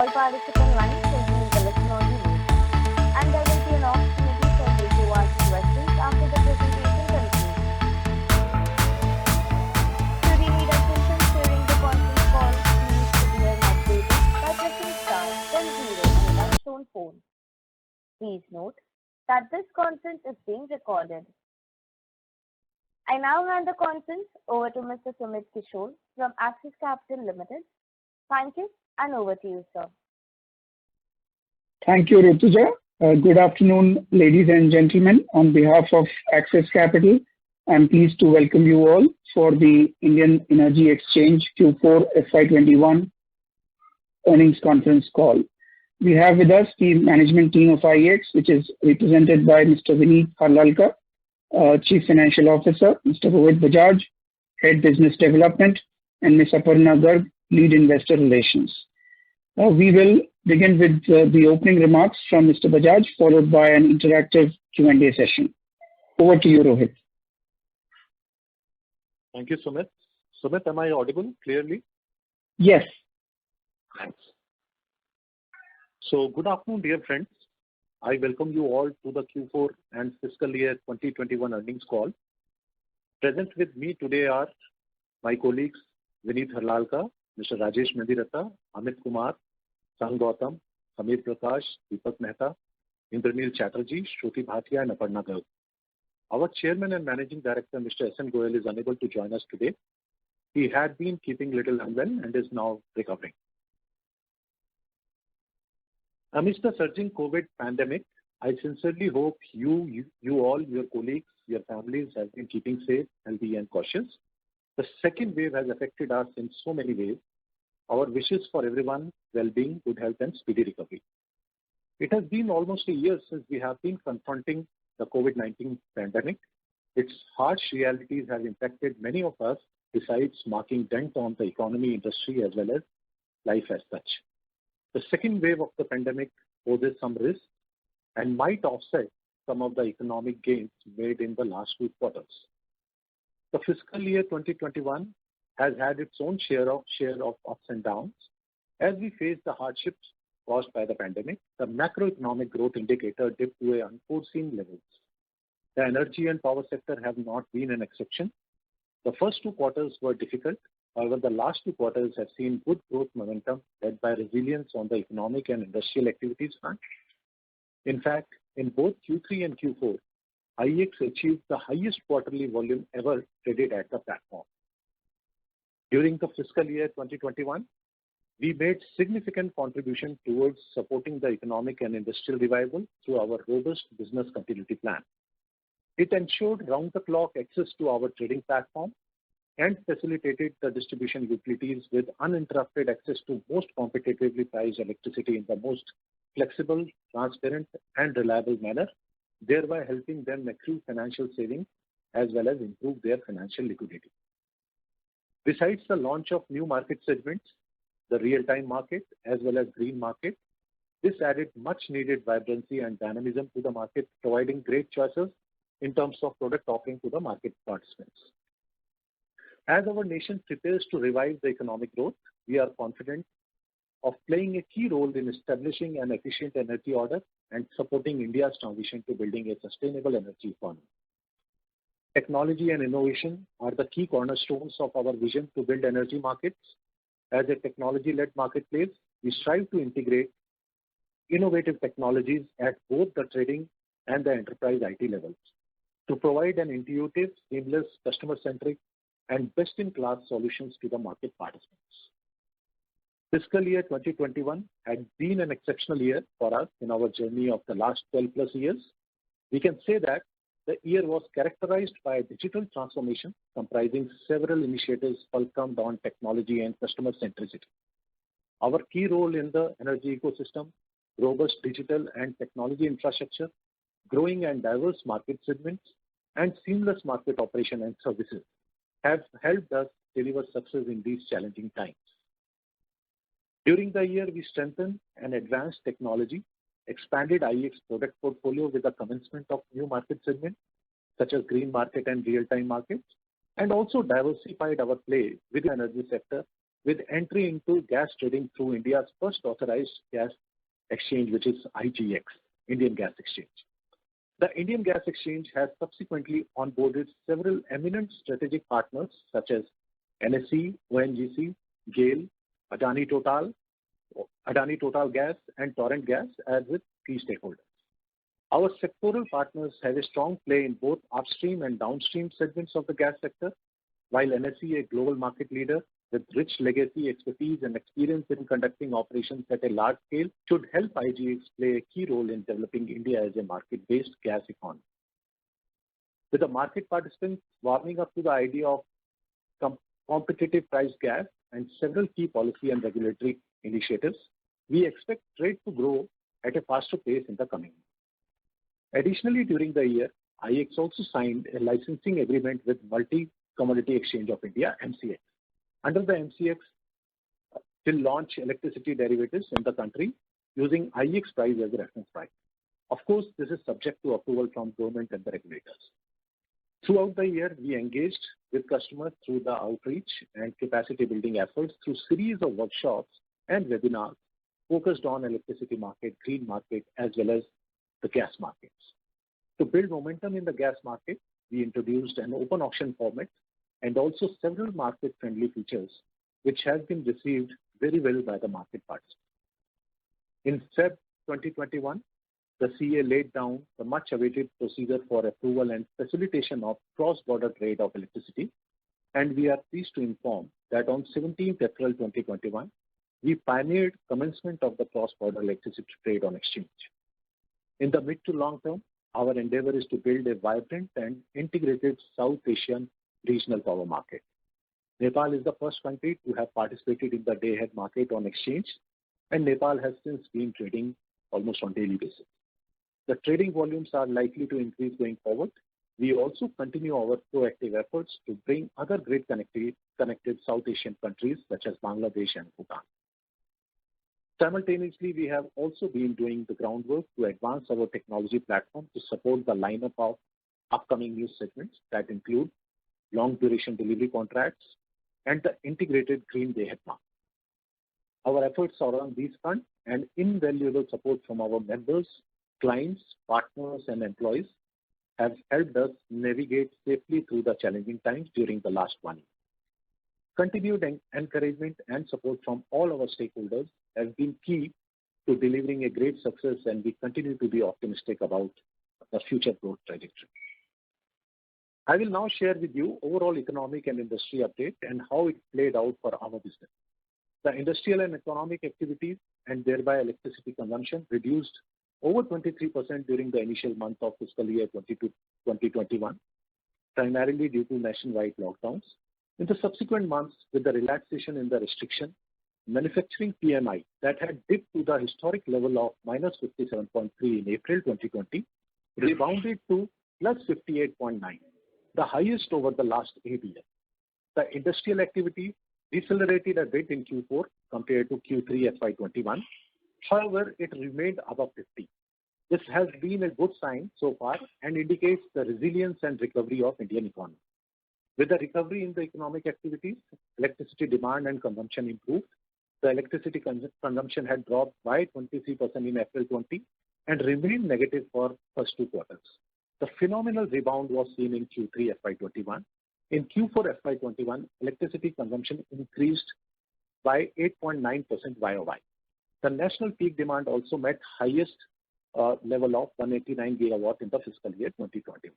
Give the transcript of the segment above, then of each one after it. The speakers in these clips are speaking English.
All participant lines will be in the listen-only mode, and there will be an opportunity for you to ask questions after the presentation concludes. Should you need assistance during the conference call, please signal an operator by pressing star then zero on your touchtone phone. Please note that this conference is being recorded. I now hand the conference over to Mr. Sumit Kishore from Axis Capital Limited. Thank you, and over to you, sir. Thank you, Rutuja. Good afternoon, ladies and gentlemen. On behalf of Axis Capital, I'm pleased to welcome you all for the Indian Energy Exchange Q4 FY21 earnings conference call. We have with us the management team of IEX, which is represented by Mr. Vineet Harlalka, Chief Financial Officer, Mr. Rohit Bajaj, Head Business Development, and Ms. Aparna Garg, Lead Investor Relations. We will begin with the opening remarks from Mr. Bajaj, followed by an interactive Q&A session. Over to you, Rohit. Thank you, Sumit. Sumit, am I audible clearly? Yes. Thanks. So, good afternoon, dear friends. I welcome you all to the Q4 and fiscal year 2021 earnings call. Present with me today are my colleagues Vineet Harlalka, Mr. Rajesh Mediratta, Amit Kumar, Sang Gautam, Samir Prakash, Deepak Mehta, Indranil Chatterjee, Shruti Bhatia, and Aparna Garg. Our Chairman and Managing Director, Mr. S.N. Goyal, is unable to join us today. He had been keeping little unwell and is now recovering. Amidst the surging COVID pandemic, I sincerely hope you all, your colleagues, your families have been keeping safe, healthy, and cautious. The second wave has affected us in so many ways. Our wishes for everyone's well-being, good health, and speedy recovery. It has been almost a year since we have been confronting the COVID-19 pandemic. Its harsh realities have impacted many of us, besides marking dent on the economy, industry, as well as life as such. The second wave of the pandemic poses some risks and might offset some of the economic gains made in the last 2 quarters. The fiscal year 2021 has had its own share of ups and downs. As we face the hardships caused by the pandemic, the macroeconomic growth indicator dipped to unforeseen levels. The energy and power sector have not been an exception. The first 2 quarters were difficult. However, the last 2 quarters have seen good growth momentum led by resilience on the economic and industrial activities front. In fact, in both Q3 and Q4, IEX achieved the highest quarterly volume ever traded at the platform. During the fiscal year 2021, we made significant contribution towards supporting the economic and industrial revival through our robust business continuity plan. It ensured round-the-clock access to our trading platform and facilitated the distribution utilities with uninterrupted access to most competitively priced electricity in the most flexible, transparent, and reliable manner, thereby helping them accrue financial savings as well as improve their financial liquidity. Besides the launch of new market segments, the real-time market as well as green market, this added much-needed vibrancy and dynamism to the market, providing great choices in terms of product offering to the market participants. As our nation prepares to revive the economic growth, we are confident of playing a key role in establishing an efficient energy order and supporting India's transition to building a sustainable energy economy. Technology and innovation are the key cornerstones of our vision to build energy markets. As a technology-led marketplace, we strive to integrate innovative technologies at both the trading and the enterprise IT levels to provide an intuitive, seamless, customer-centric, and best-in-class solutions to the market participants. Fiscal year 2021 had been an exceptional year for us in our journey of the last 12 plus years. We can say that the year was characterized by a digital transformation comprising several initiatives focused on technology and customer centricity. Our key role in the energy ecosystem, robust digital and technology infrastructure, growing and diverse market segments, and seamless market operation and services have helped us deliver success in these challenging times. During the year, we strengthened and advanced technology, expanded IEX product portfolio with the commencement of new market segments such as green market and real-time markets, and also diversified our play with the energy sector with entry into gas trading through India's first authorized gas exchange, which is IGX, Indian Gas Exchange. The Indian Gas Exchange has subsequently onboarded several eminent strategic partners such as NSE, ONGC, GAIL, Adani Total Gas, and Torrent Gas as its key stakeholders. Our sectoral partners have a strong play in both upstream and downstream segments of the gas sector, while NSE, a global market leader with rich legacy, expertise, and experience in conducting operations at a large scale, should help IGX play a key role in developing India as a market-based gas economy. With the market participants warming up to the idea of competitive priced gas and several key policy and regulatory initiatives, we expect trade to grow at a faster pace in the coming years. Additionally, during the year, IEX also signed a licensing agreement with Multi-Commodity Exchange of India, MCX. Under the MCX, will launch electricity derivatives in the country using IEX price as a reference price. Of course, this is subject to approval from government and the regulators. Throughout the year, we engaged with customers through the outreach and capacity building efforts through series of workshops and webinars focused on electricity market, green market, as well as the gas markets. To build momentum in the gas market, we introduced an open auction format and also several market-friendly features, which have been received very well by the market participants. In Feb 2021, the CEA laid down the much-awaited procedure for approval and facilitation of cross-border trade of electricity, and we are pleased to inform that on 17th April 2021, we pioneered commencement of the cross-border electricity trade on exchange. In the mid to long term, our endeavor is to build a vibrant and integrated South Asian regional power market. Nepal is the first country to have participated in the day-ahead market on exchange, and Nepal has since been trading almost on daily basis. The trading volumes are likely to increase going forward. We also continue our proactive efforts to bring other grid connected South Asian countries such as Bangladesh and Bhutan. Simultaneously, we have also been doing the groundwork to advance our technology platform to support the lineup of upcoming new segments that include long duration delivery contracts and the integrated green day-ahead market. Our efforts are on these fronts, and invaluable support from our members, clients, partners, and employees have helped us navigate safely through the challenging times during the last 1 year. Continued encouragement and support from all our stakeholders has been key to delivering a great success, and we continue to be optimistic about the future growth trajectory. I will now share with you overall economic and industry update and how it played out for our business. The industrial and economic activities and thereby electricity consumption reduced over 23% during the initial month of fiscal year 2021, primarily due to nationwide lockdowns. In the subsequent months, with the relaxation in the restriction, manufacturing PMI that had dipped to the historic level of minus 57.3 in April 2020 rebounded to plus 58.9, the highest over the last 8 years. The industrial activity decelerated a bit in Q4 compared to Q3 FY21. However, it remained above 50. This has been a good sign so far and indicates the resilience and recovery of Indian economy. With the recovery in the economic activities, electricity demand and consumption improved. The electricity consumption had dropped by 23% in April 20 and remained negative for first 2 quarters. The phenomenal rebound was seen in Q3 FY21. In Q4 FY21, electricity consumption increased by 8.9% YOY. The national peak demand also met highest level of 189 gigawatt in the fiscal year 2021.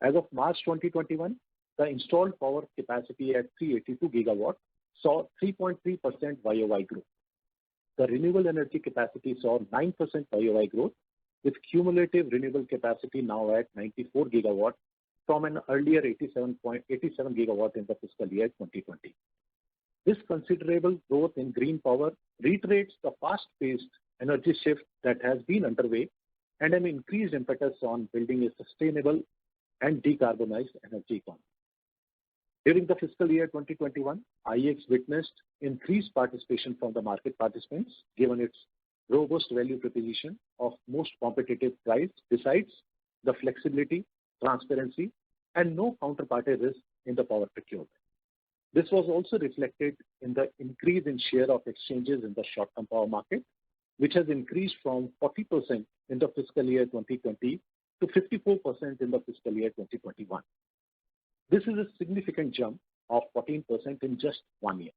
As of March 2021, the installed power capacity at 382 gigawatt saw 3.3% YOY growth. The renewable energy capacity saw 9% YOY growth, with cumulative renewable capacity now at 94 gigawatt from an earlier 87 gigawatt in the fiscal year 2020. This considerable growth in green power reiterates the fast-paced energy shift that has been underway and an increased impetus on building a sustainable and decarbonized energy economy. During the fiscal year 2021, IEX witnessed increased participation from the market participants given its robust value proposition of most competitive price, besides the flexibility, transparency, and no counterparty risk in the power procurement. This was also reflected in the increase in share of exchanges in the short-term power market, which has increased from 40% in the fiscal year 2020 to 54% in the fiscal year 2021. This is a significant jump of 14% in just 1 year.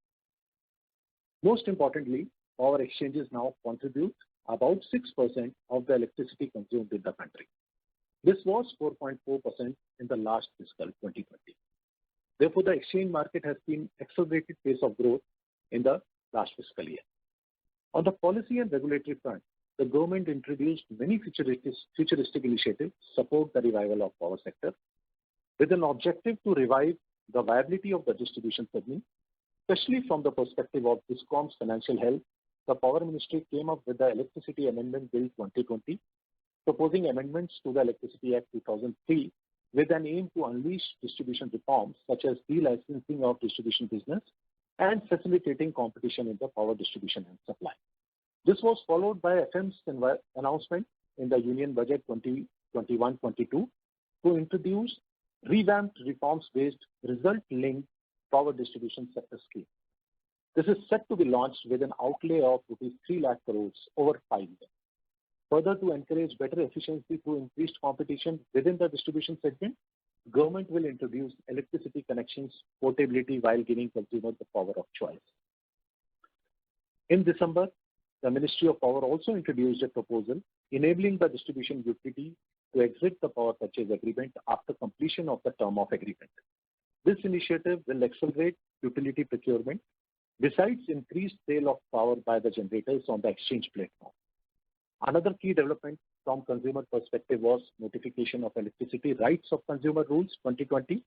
Most importantly, power exchanges now contribute about 6% of the electricity consumed in the country. This was 4.4% in the last fiscal 2020. Therefore, the exchange market has seen accelerated pace of growth in the last fiscal year. On the policy and regulatory front, the government introduced many futuristic initiatives to support the revival of power sector, with an objective to revive the viability of the distribution segment, especially from the perspective of DISCOM's financial health. The Power Ministry came up with the Electricity Amendment Bill 2020, proposing amendments to the Electricity Act 2003 with an aim to unleash distribution reforms such as de-licensing of distribution business and facilitating competition in the power distribution and supply. This was followed by FM's announcement in the Union Budget 2021-22 to introduce revamped reforms-based result-linked power distribution sector scheme. This is set to be launched with an outlay of rupees 3 lakh crores over 5 years. Further, to encourage better efficiency through increased competition within the distribution segment, government will introduce electricity connections portability while giving consumers the power of choice. In December, the Ministry of Power also introduced a proposal enabling the distribution utility to exit the power purchase agreement after completion of the term of agreement. This initiative will accelerate utility procurement, besides increased sale of power by the generators on the exchange platform. Another key development from consumer perspective was notification of Electricity Rights of Consumer Rules 2020.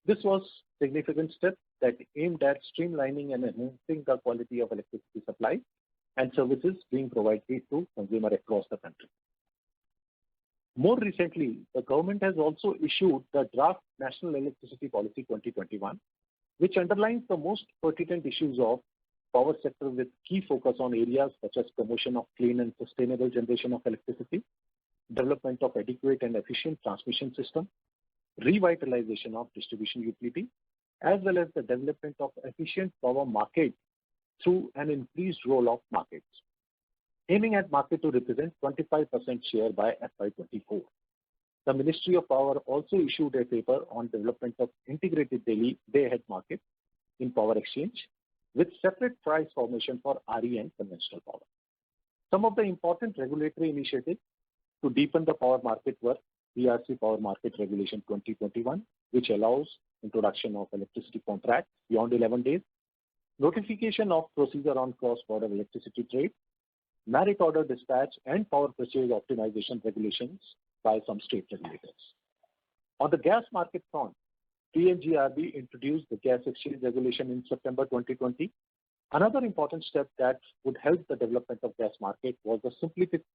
This was a significant step that aimed at streamlining and enhancing the quality of electricity supply and services being provided to consumers across the country. More recently, the government has also issued the Draft National Electricity Policy 2021, which underlines the most pertinent issues of power sector with key focus on areas such as promotion of clean and sustainable generation of electricity, development of adequate and efficient transmission system, revitalization of distribution utility, as well as the development of efficient power market through an increased role of markets, aiming at market to represent 25% share by FY24. The Ministry of Power also issued a paper on development of integrated day-ahead market in power exchange, with separate price formation for RE and conventional power. Some of the important regulatory initiatives to deepen the power market were PRC Power Market Regulation 2021, which allows introduction of electricity contracts beyond 11 days, notification of procedure on cross-border electricity trade, merit order dispatch and power purchase optimization regulations by some state regulators. On the gas market front, PNGRB introduced the gas exchange regulation in September 2020. Another important step that would help the development of gas market was the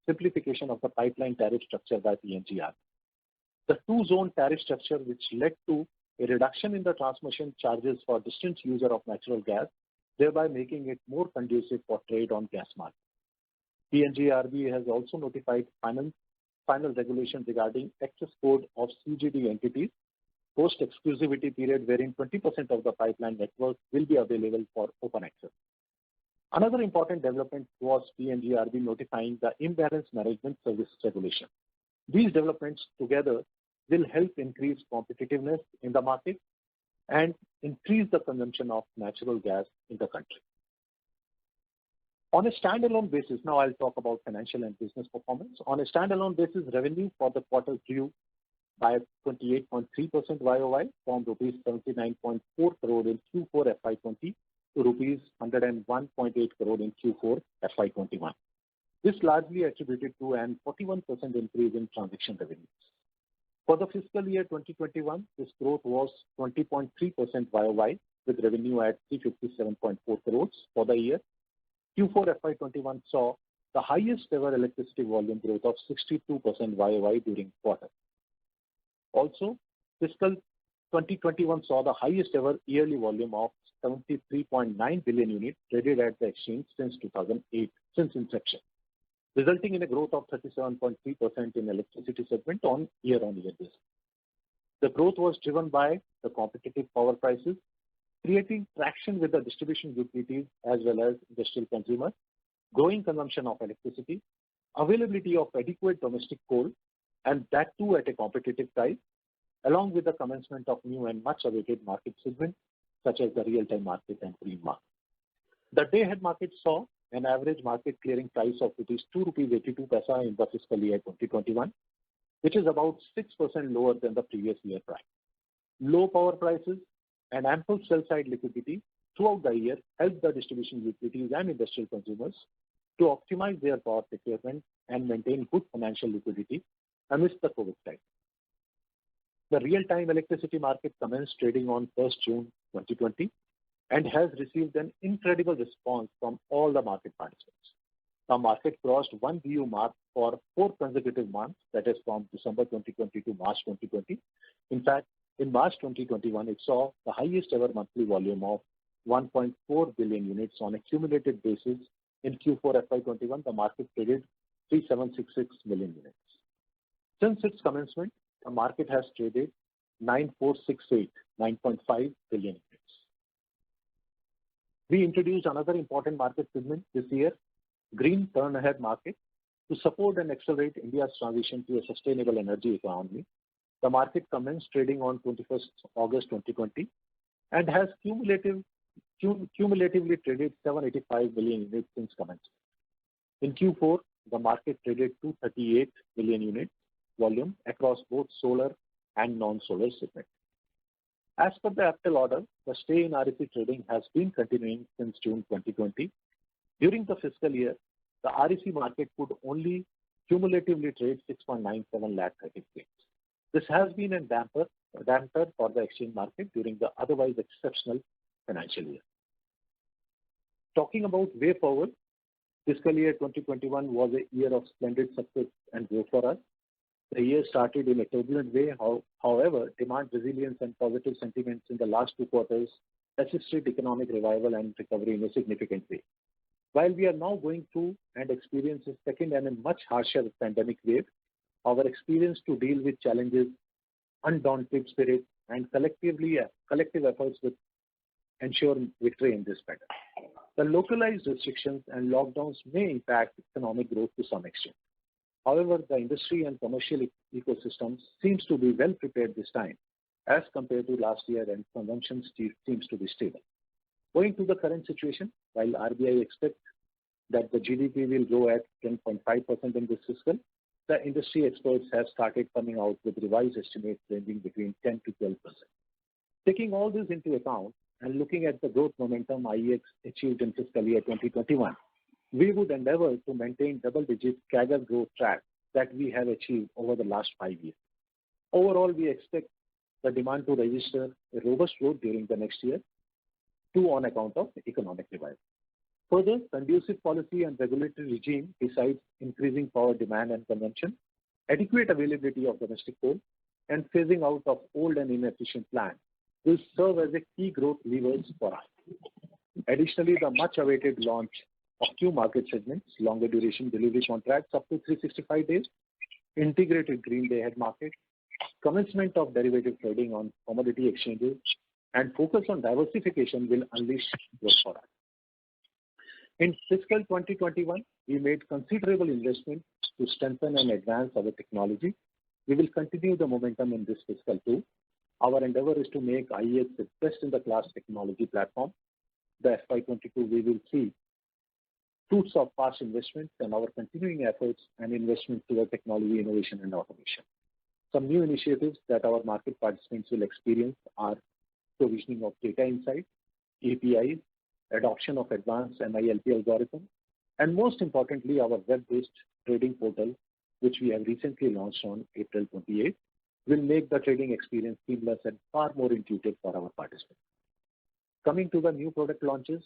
simplification of the pipeline tariff structure by PNGRB. The two-zone tariff structure, which led to a reduction in the transmission charges for distant user of natural gas, thereby making it more conducive for trade on gas market. PNGRB has also notified final regulations regarding access code of CGD entities post-exclusivity period, wherein 20% of the pipeline network will be available for open access. Another important development was PNGRB notifying the imbalance management service regulation. These developments together will help increase competitiveness in the market and increase the consumption of natural gas in the country. On a standalone basis, now I'll talk about financial and business performance. On a standalone basis, revenue for the quarter grew by 28.3% YOY from rupees 79.4 crore in Q4 FY20 to rupees 101.8 crore in Q4 FY21. This largely attributed to an 41% increase in transaction revenues. For the fiscal year 2021, this growth was 20.3% YOY, with revenue at 357.4 crores for the year. Q4 FY21 saw the highest ever electricity volume growth of 62% YOY during quarter. Also, fiscal 2021 saw the highest ever yearly volume of 73.9 billion units traded at the exchange since 2008, since inception, resulting in a growth of 37.3% in electricity segment on year-on-year basis. The growth was driven by the competitive power prices, creating traction with the distribution utilities as well as industrial consumers, growing consumption of electricity, availability of adequate domestic coal, and that too at a competitive price, along with the commencement of new and much awaited market segments such as the real-time market and green market. The day-ahead market saw an average market clearing price of rupees 2.82 in the fiscal year 2021, which is about 6% lower than the previous year price. Low power prices and ample sell-side liquidity throughout the year helped the distribution utilities and industrial consumers to optimize their power procurement and maintain good financial liquidity amidst the COVID time. The real-time electricity market commenced trading on 1st June 2020 and has received an incredible response from all the market participants. The market crossed 1 BU mark for 4 consecutive months, that is from December 2020 to March 2020. In fact, in March 2021, it saw the highest ever monthly volume of 1.4 billion units on a cumulative basis. In Q4 FY21, the market traded 3766 million units. Since its commencement, the market has traded 9.5 billion units. We introduced another important market segment this year, Green Turn Ahead Market, to support and accelerate India's transition to a sustainable energy economy. The market commenced trading on 21st August 2020 and has cumulatively traded 785 million units since commencement. In Q4, the market traded 238 million units volume across both solar and non-solar segments. As per the APTEL order, the stay in REC trading has been continuing since June 2020. During the fiscal year, the REC market could only cumulatively trade 6.97 lakh certificates. This has been a damper for the exchange market during the otherwise exceptional financial year. Talking about way forward, fiscal year 2021 was a year of splendid success and growth for us. The year started in a turbulent way. However, demand resilience and positive sentiments in the last 2 quarters assisted economic revival and recovery in a significant way. While we are now going through and experience a second and a much harsher pandemic wave, our experience to deal with challenges, undaunted spirit, and collective efforts will ensure victory in this battle. The localized restrictions and lockdowns may impact economic growth to some extent. However, the industry and commercial ecosystems seems to be well prepared this time as compared to last year, and consumption seems to be stable. Owing to the current situation, while RBI expects that the GDP will grow at 10.5% in this fiscal, the industry experts have started coming out with revised estimates ranging between 10 to 12%. Taking all this into account and looking at the growth momentum IEX achieved in fiscal year 2021, we would endeavor to maintain double-digit CAGR growth track that we have achieved over the last 5 years. Overall, we expect the demand to register a robust growth during the next year, too, on account of economic revival. Further, conducive policy and regulatory regime, besides increasing power demand and consumption, adequate availability of domestic coal, and phasing out of old and inefficient plants will serve as a key growth levers for us. Additionally, the much-awaited launch of new market segments, longer duration delivery contracts up to 365 days, integrated green day-ahead market, commencement of derivative trading on commodity exchanges, and focus on diversification will unleash growth for us. In fiscal 2021, we made considerable investment to strengthen and advance our technology. We will continue the momentum in this fiscal too. Our endeavor is to make IEX the best-in-the-class technology platform. The FY22 we will see fruits of past investments and our continuing efforts and investments toward technology innovation and automation. Some new initiatives that our market participants will experience are provisioning of data insights, APIs, adoption of advanced MILP algorithms, and most importantly, our web-based trading portal, which we have recently launched on April 28, will make the trading experience seamless and far more intuitive for our participants. Coming to the new product launches,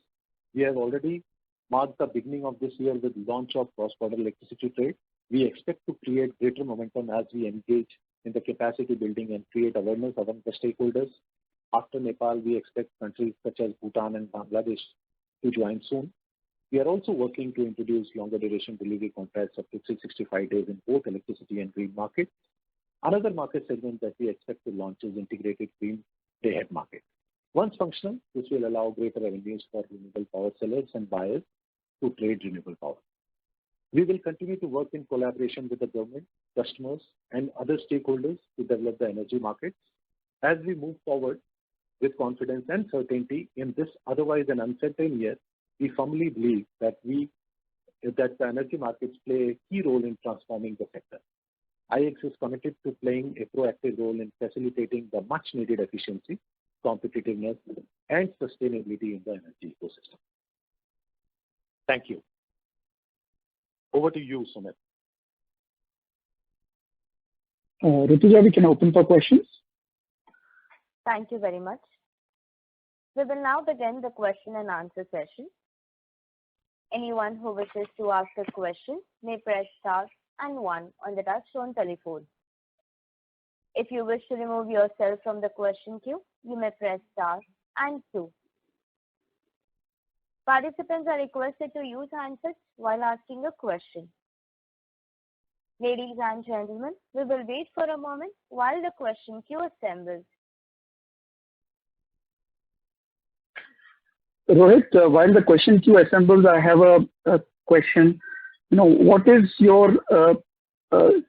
we have already marked the beginning of this year with launch of cross-border electricity trade. We expect to create greater momentum as we engage in the capacity building and create awareness among the stakeholders. After Nepal, we expect countries such as Bhutan and Bangladesh to join soon. We are also working to introduce longer duration delivery contracts up to 365 days in both electricity and green markets. Another market segment that we expect to launch is integrated green day-ahead market. Once functional, this will allow greater revenues for renewable power sellers and buyers to trade renewable power. We will continue to work in collaboration with the government, customers, and other stakeholders to develop the energy markets. As we move forward with confidence and certainty in this otherwise an uncertain year, we firmly believe that the energy markets play a key role in transforming the sector. IEX is committed to playing a proactive role in facilitating the much-needed efficiency, competitiveness, and sustainability in the energy ecosystem. Thank you. Over to you, Sumit. Rituja, we can open for questions. Thank you very much. We will now begin the question and answer session. Anyone who wishes to ask a question may press star and 1 on the touchtone telephone. If you wish to remove yourself from the question queue, you may press star and 2. Participants are requested to use handsets while asking a question. Ladies and gentlemen, we will wait for a moment while the question queue assembles. Rohit, while the question queue assembles, I have a question. What is your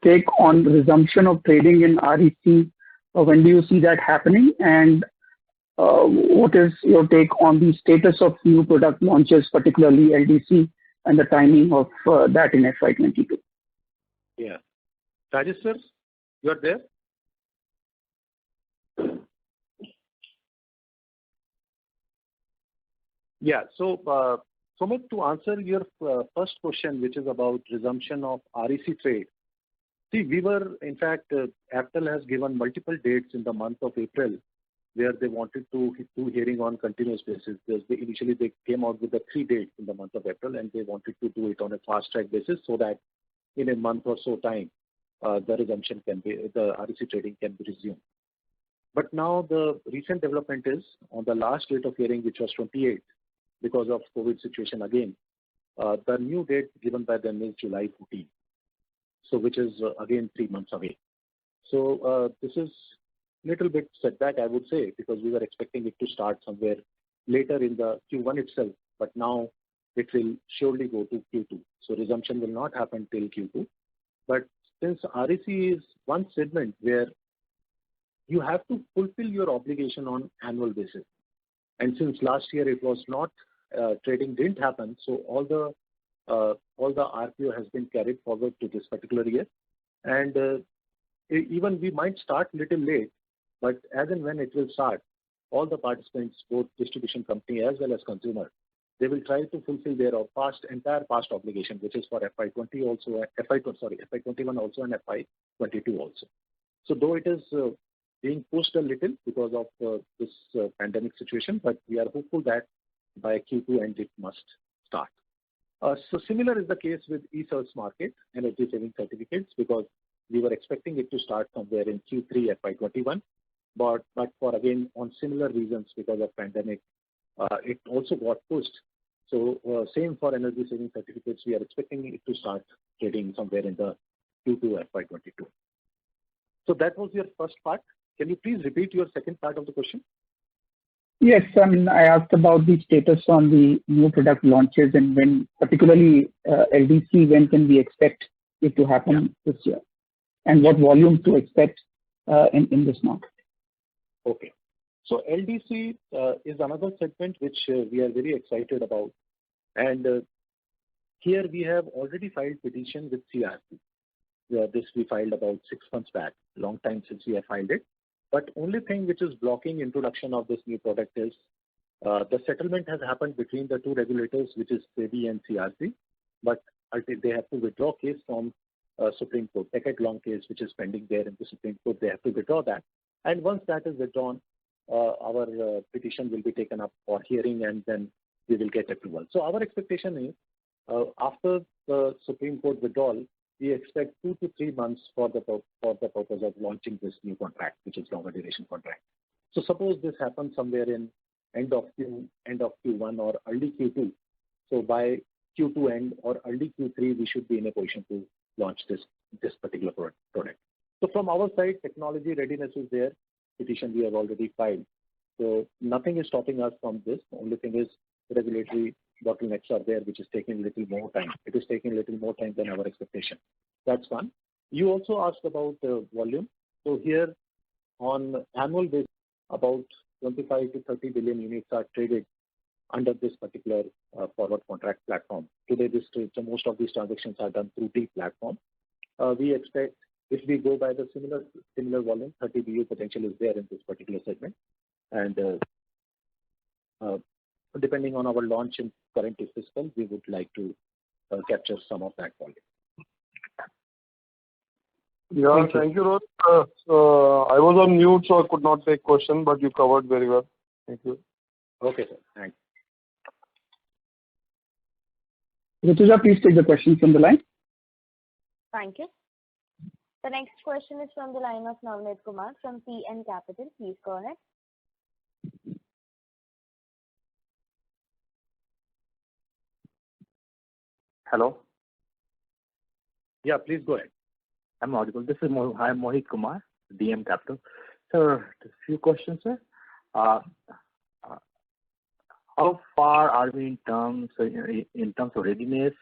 take on resumption of trading in REC? When do you see that happening? And what is your take on the status of new product launches, particularly LDC, and the timing of that in FY22? Yeah. Rajesh sir, you are there? Yeah. So, Sumit, to answer your first question, which is about resumption of REC trade. See, in fact, APTEL has given multiple dates in the month of April where they wanted to do hearing on continuous basis. Initially, they came out with the 3 dates in the month of April, and they wanted to do it on a fast track basis so that in a month or so time, the REC trading can be resumed. But now the recent development is on the last date of hearing, which was 28th, because of COVID situation again, the new date given by them is July 14, so which is again 3 months away. So this is little bit setback, I would say, because we were expecting it to start somewhere later in the Q1 itself, but now it will surely go to Q2. So resumption will not happen till Q2. But since REC is one segment where you have to fulfill your obligation on annual basis, and since last year it was not trading didn't happen, so all the RPO has been carried forward to this particular year, and even we might start little late, but as and when it will start, all the participants, both distribution company as well as consumer, they will try to fulfill their entire past obligation, which is for FY20 also, FY21 also, and FY22 also. So though it is being pushed a little because of this pandemic situation, but we are hopeful that by Q2 end it must start. So similar is the case with e-Search market, energy saving certificates, because we were expecting it to start somewhere in Q3 FY21, but for again on similar reasons because of pandemic, it also got pushed. So same for energy saving certificates, we are expecting it to start trading somewhere in the Q2 FY22. So that was your first part. Can you please repeat your second part of the question? Yes, I asked about the status on the new product launches and when, particularly LDC, when can we expect it to happen this year, and what volume to expect in this market? Okay. So LDC is another segment which we are very excited about, and here we have already filed petition with CERC. This we filed about 6 months back, long time since we have filed it. But only thing which is blocking introduction of this new product is the settlement has happened between the two regulators, which is SEBI and CERC, but they have to withdraw case from Supreme Court, decade-long case which is pending there in the Supreme Court. They have to withdraw that, and once that is withdrawn, our petition will be taken up for hearing, and then we will get approval. So our expectation is after the Supreme Court withdrawal, we expect 2 to 3 months for the purpose of launching this new contract, which is longer duration contract. So suppose this happens somewhere in end of Q1 or early Q2. So by Q2 end or early Q3, we should be in a position to launch this particular product. So from our side, technology readiness is there. Petition we have already filed. So nothing is stopping us from this. The only thing is regulatory bottlenecks are there, which is taking a little more time. It is taking a little more time than our expectation. That's one. You also asked about volume. So here on annual basis, about 25 to 30 billion units are traded under this particular forward contract platform. Today, most of these transactions are done through the platform. We expect if we go by the similar volume, 30 BU potential is there in this particular segment. And depending on our launch in current fiscal, we would like to capture some of that volume. Yeah, thank you, Rohit. I was on mute, so I could not take question, but you covered very well. Thank you. Okay, sir. Thanks. Rituja, please take the question from the line. Thank you. The next question is from the line of Navneet Kumar from PN Capital. Please go ahead. Hello. Yeah, please go ahead. I'm audible. This is I'm Mohit Kumar, DM Capital. Sir, a few questions, sir. How far are we in terms of readiness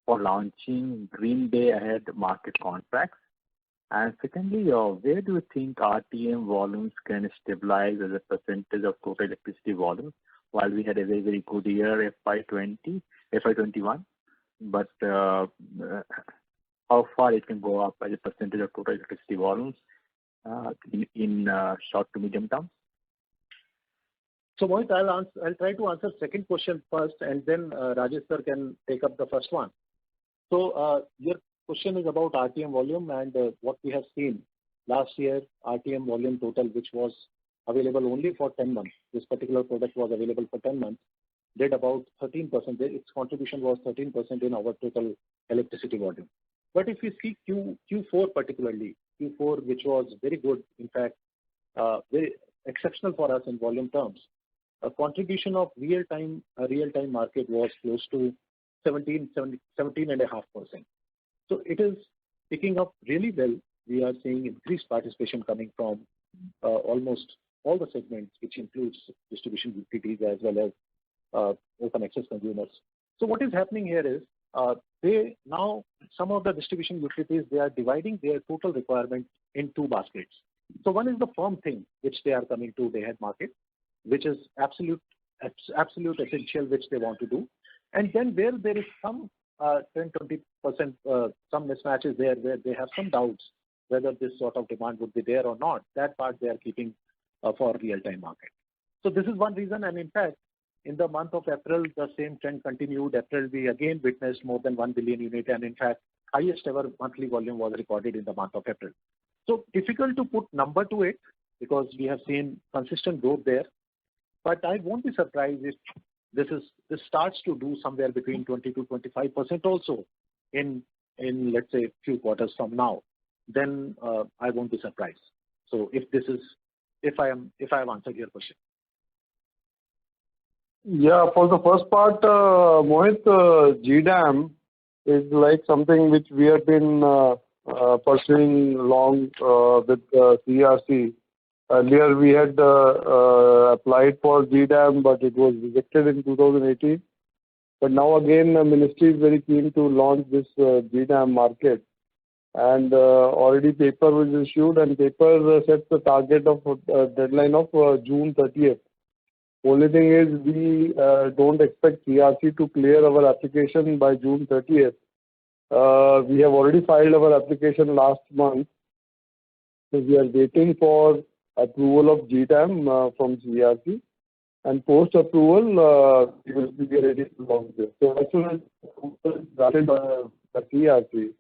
for launching Green Day Ahead market contracts? And secondly, where do you think RTM volumes can stabilize as a percentage of total electricity volume? While we had a very, very good year, FY21, but how far it can go up as a percentage of total electricity volumes in short to medium term? So Mohit, I'll try to answer second question first, and then Rajesh sir can take up the first one. So your question is about RTM volume, and what we have seen last year, RTM volume total, which was available only for 10 months. This particular product was available for 10 months, did about 13%. Its contribution was 13% in our total electricity volume. But if you see Q4 particularly, Q4 which was very good, in fact, very exceptional for us in volume terms, a contribution of real-time market was close to 17.5%. So it is picking up really well. We are seeing increased participation coming from almost all the segments, which includes distribution utilities as well as open access consumers. So what is happening here is some of the distribution utilities, they are dividing their total requirement in two baskets. So one is the firm thing which they are coming to day-ahead market, which is absolute essential which they want to do, and then where there is some 10-20% some mismatches there where they have some doubts whether this sort of demand would be there or not. That part they are keeping for real-time market. So this is one reason, and in fact, in the month of April, the same trend continued. April, we again witnessed more than 1 billion unit, and in fact, highest ever monthly volume was recorded in the month of April. So difficult to put number to it because we have seen consistent growth there. But I won't be surprised if this starts to do somewhere between 20 to 25% also in let's say few quarters from now. Then I won't be surprised. So if I have answered your question. Yeah, for the first part, Mohit, GDAM is like something which we have been pursuing long with CERC. Earlier we had applied for GDAM, but it was rejected in 2018. But now again, the ministry is very keen to launch this GDAM market. And already paper was issued, and paper sets the target of deadline of June 30th. Only thing is we don't expect CERC to clear our application by June 30th. We have already filed our application last month. So we are waiting for approval of GDAM from CERC. And post approval, we will be ready to launch this. So as soon as approval is granted by CERC,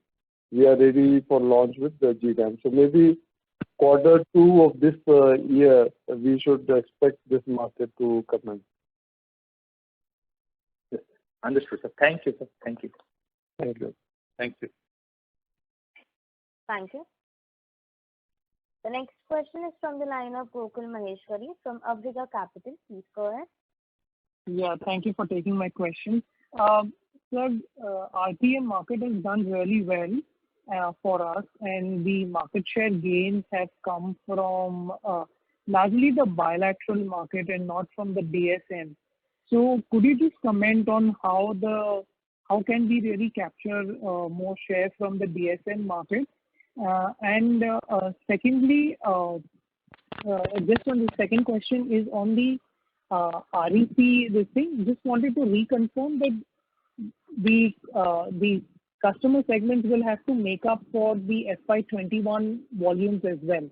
we are ready for launch with the GDAM. So maybe Q2 of this year, we should expect this market to come in. Yes. Understood, sir. Thank you, sir. Thank you. Thank you. Thank you. Thank you. The next question is from the line of Gokul Maheshwari from Avriga Capital. Please go ahead. Yeah, thank you for taking my question. Sir, RTM market has done really well for us, and the market share gains have come from largely the bilateral market and not from the DSM. So could you just comment on how can we really capture more share from the DSM market? Secondly, just on the second question is on the REC, this thing. Just wanted to reconfirm that the customer segments will have to make up for the FY21 volumes as well.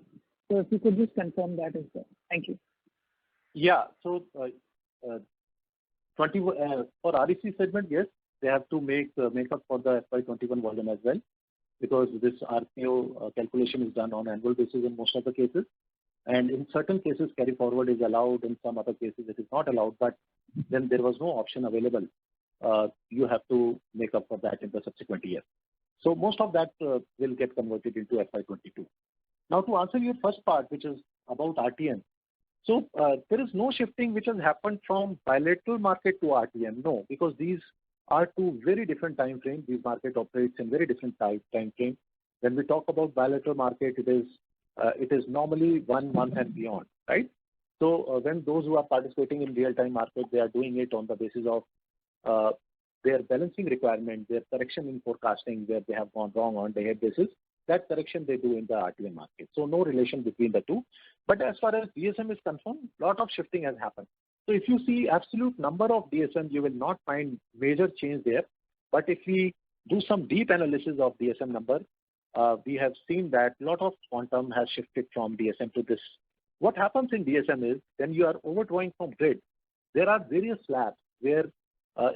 So if you could just confirm that as well. Thank you. Yeah. So for REC segment, yes, they have to make up for the FY21 volume as well, because this RPO calculation is done on annual basis in most of the cases. And in certain cases, carry forward is allowed. In some other cases, it is not allowed. But then there was no option available. You have to make up for that in the subsequent year. So most of that will get converted into FY22. Now, to answer your first part, which is about RTM. So there is no shifting which has happened from bilateral market to RTM. No, because these are two very different time frames. These market operates in very different time frame. When we talk about bilateral market, it is normally 1 month and beyond, right? So when those who are participating in real-time market, they are doing it on the basis of their balancing requirement, their correction in forecasting, where they have gone wrong on day-ahead basis. That correction they do in the RTM market. So no relation between the two. But as far as DSM is concerned, a lot of shifting has happened. So if you see absolute number of DSM, you will not find major change there. But if we do some deep analysis of DSM number, we have seen that a lot of quantum has shifted from DSM to this. What happens in DSM is when you are overdrawing from grid, there are various slabs where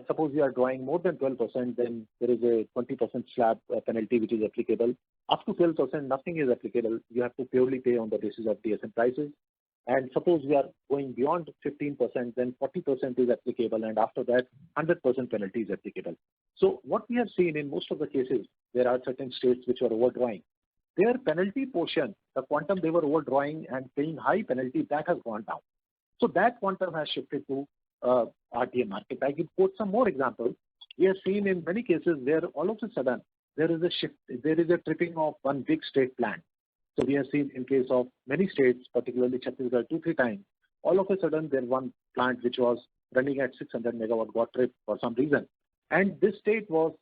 suppose you are drawing more than 12%, then there is a 20% slab penalty which is applicable. Up to 12%, nothing is applicable. You have to purely pay on the basis of DSM prices. And suppose we are going beyond 15%, then 40% is applicable. And after that, 100% penalty is applicable. So what we have seen in most of the cases, there are certain states which are overdrawing. Their penalty portion, the quantum they were overdrawing and paying high penalty, that has gone down. So that quantum has shifted to RTM market. I can quote some more examples. We have seen in many cases where all of a sudden there is a shift, there is a tripping of one big state plant. So we have seen in case of many states, particularly Chhattisgarh, 2-3 times, all of a sudden there one plant which was running at 600 megawatt got tripped for some reason. And this state was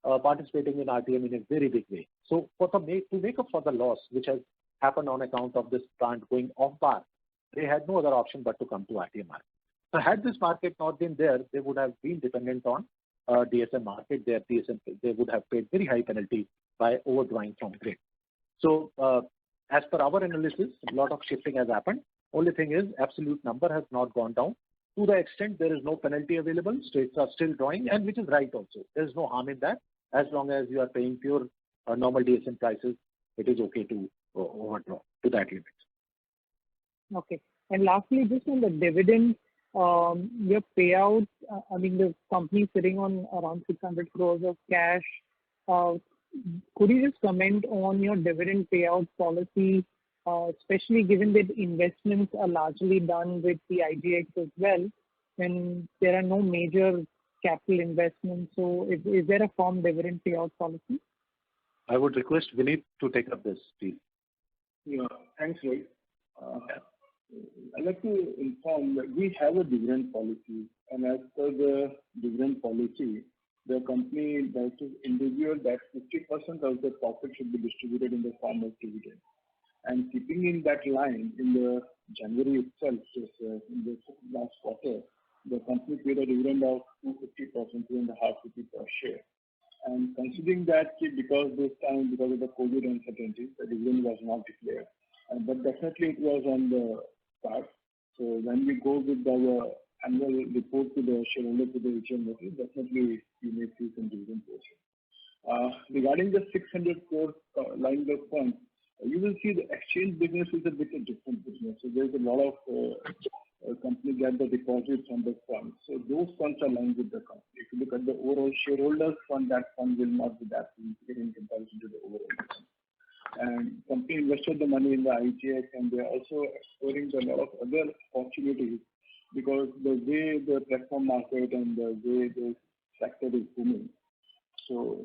participating in RTM in a very big way. So to make up for the loss which has happened on account of this plant going off bar, they had no other option but to come to RTM market. So had this market not been there, they would have been dependent on DSM market. Their DSM, they would have paid very high penalty by overdrawing from grid. So as per our analysis, a lot of shifting has happened. Only thing is absolute number has not gone down. To the extent there is no penalty available, states are still drawing, and which is right also. There is no harm in that. As long as you are paying pure normal DSM prices, it is okay to overdraw to that limit. Okay. And lastly, just on the dividend, your payout, I mean, the company is sitting on around 600 crores of cash. Could you just comment on your dividend payout policy, especially given that investments are largely done with the IGX as well, and there are no major capital investments? So is there a firm dividend payout policy? I would request Vineet to take up this, please. Yeah, thanks, Rohit. I'd like to inform that we have a dividend policy, and as per the dividend policy, the company does individual that 50% of the profit should be distributed in the form of dividend. And keeping in that line, in the January itself, in the last quarter, the company paid a dividend of 250%, 2.5 rupees per share. And considering that, because this time, because of the COVID uncertainty, the dividend was not declared. But definitely it was on the card. So when we go with our annual report to the shareholder to the HM notice, definitely we may see some dividend portion. Regarding the 600 crore line of funds, you will see the exchange business is a bit of different business. So there's a lot of companies get the deposits on the funds. So those funds are lying with the company. If you look at the overall shareholders fund, that fund will not be that significant in comparison to the overall fund. And company invested the money in the IGX, and they're also exploring a lot of other opportunities because the way the platform market and the way the sector is booming. So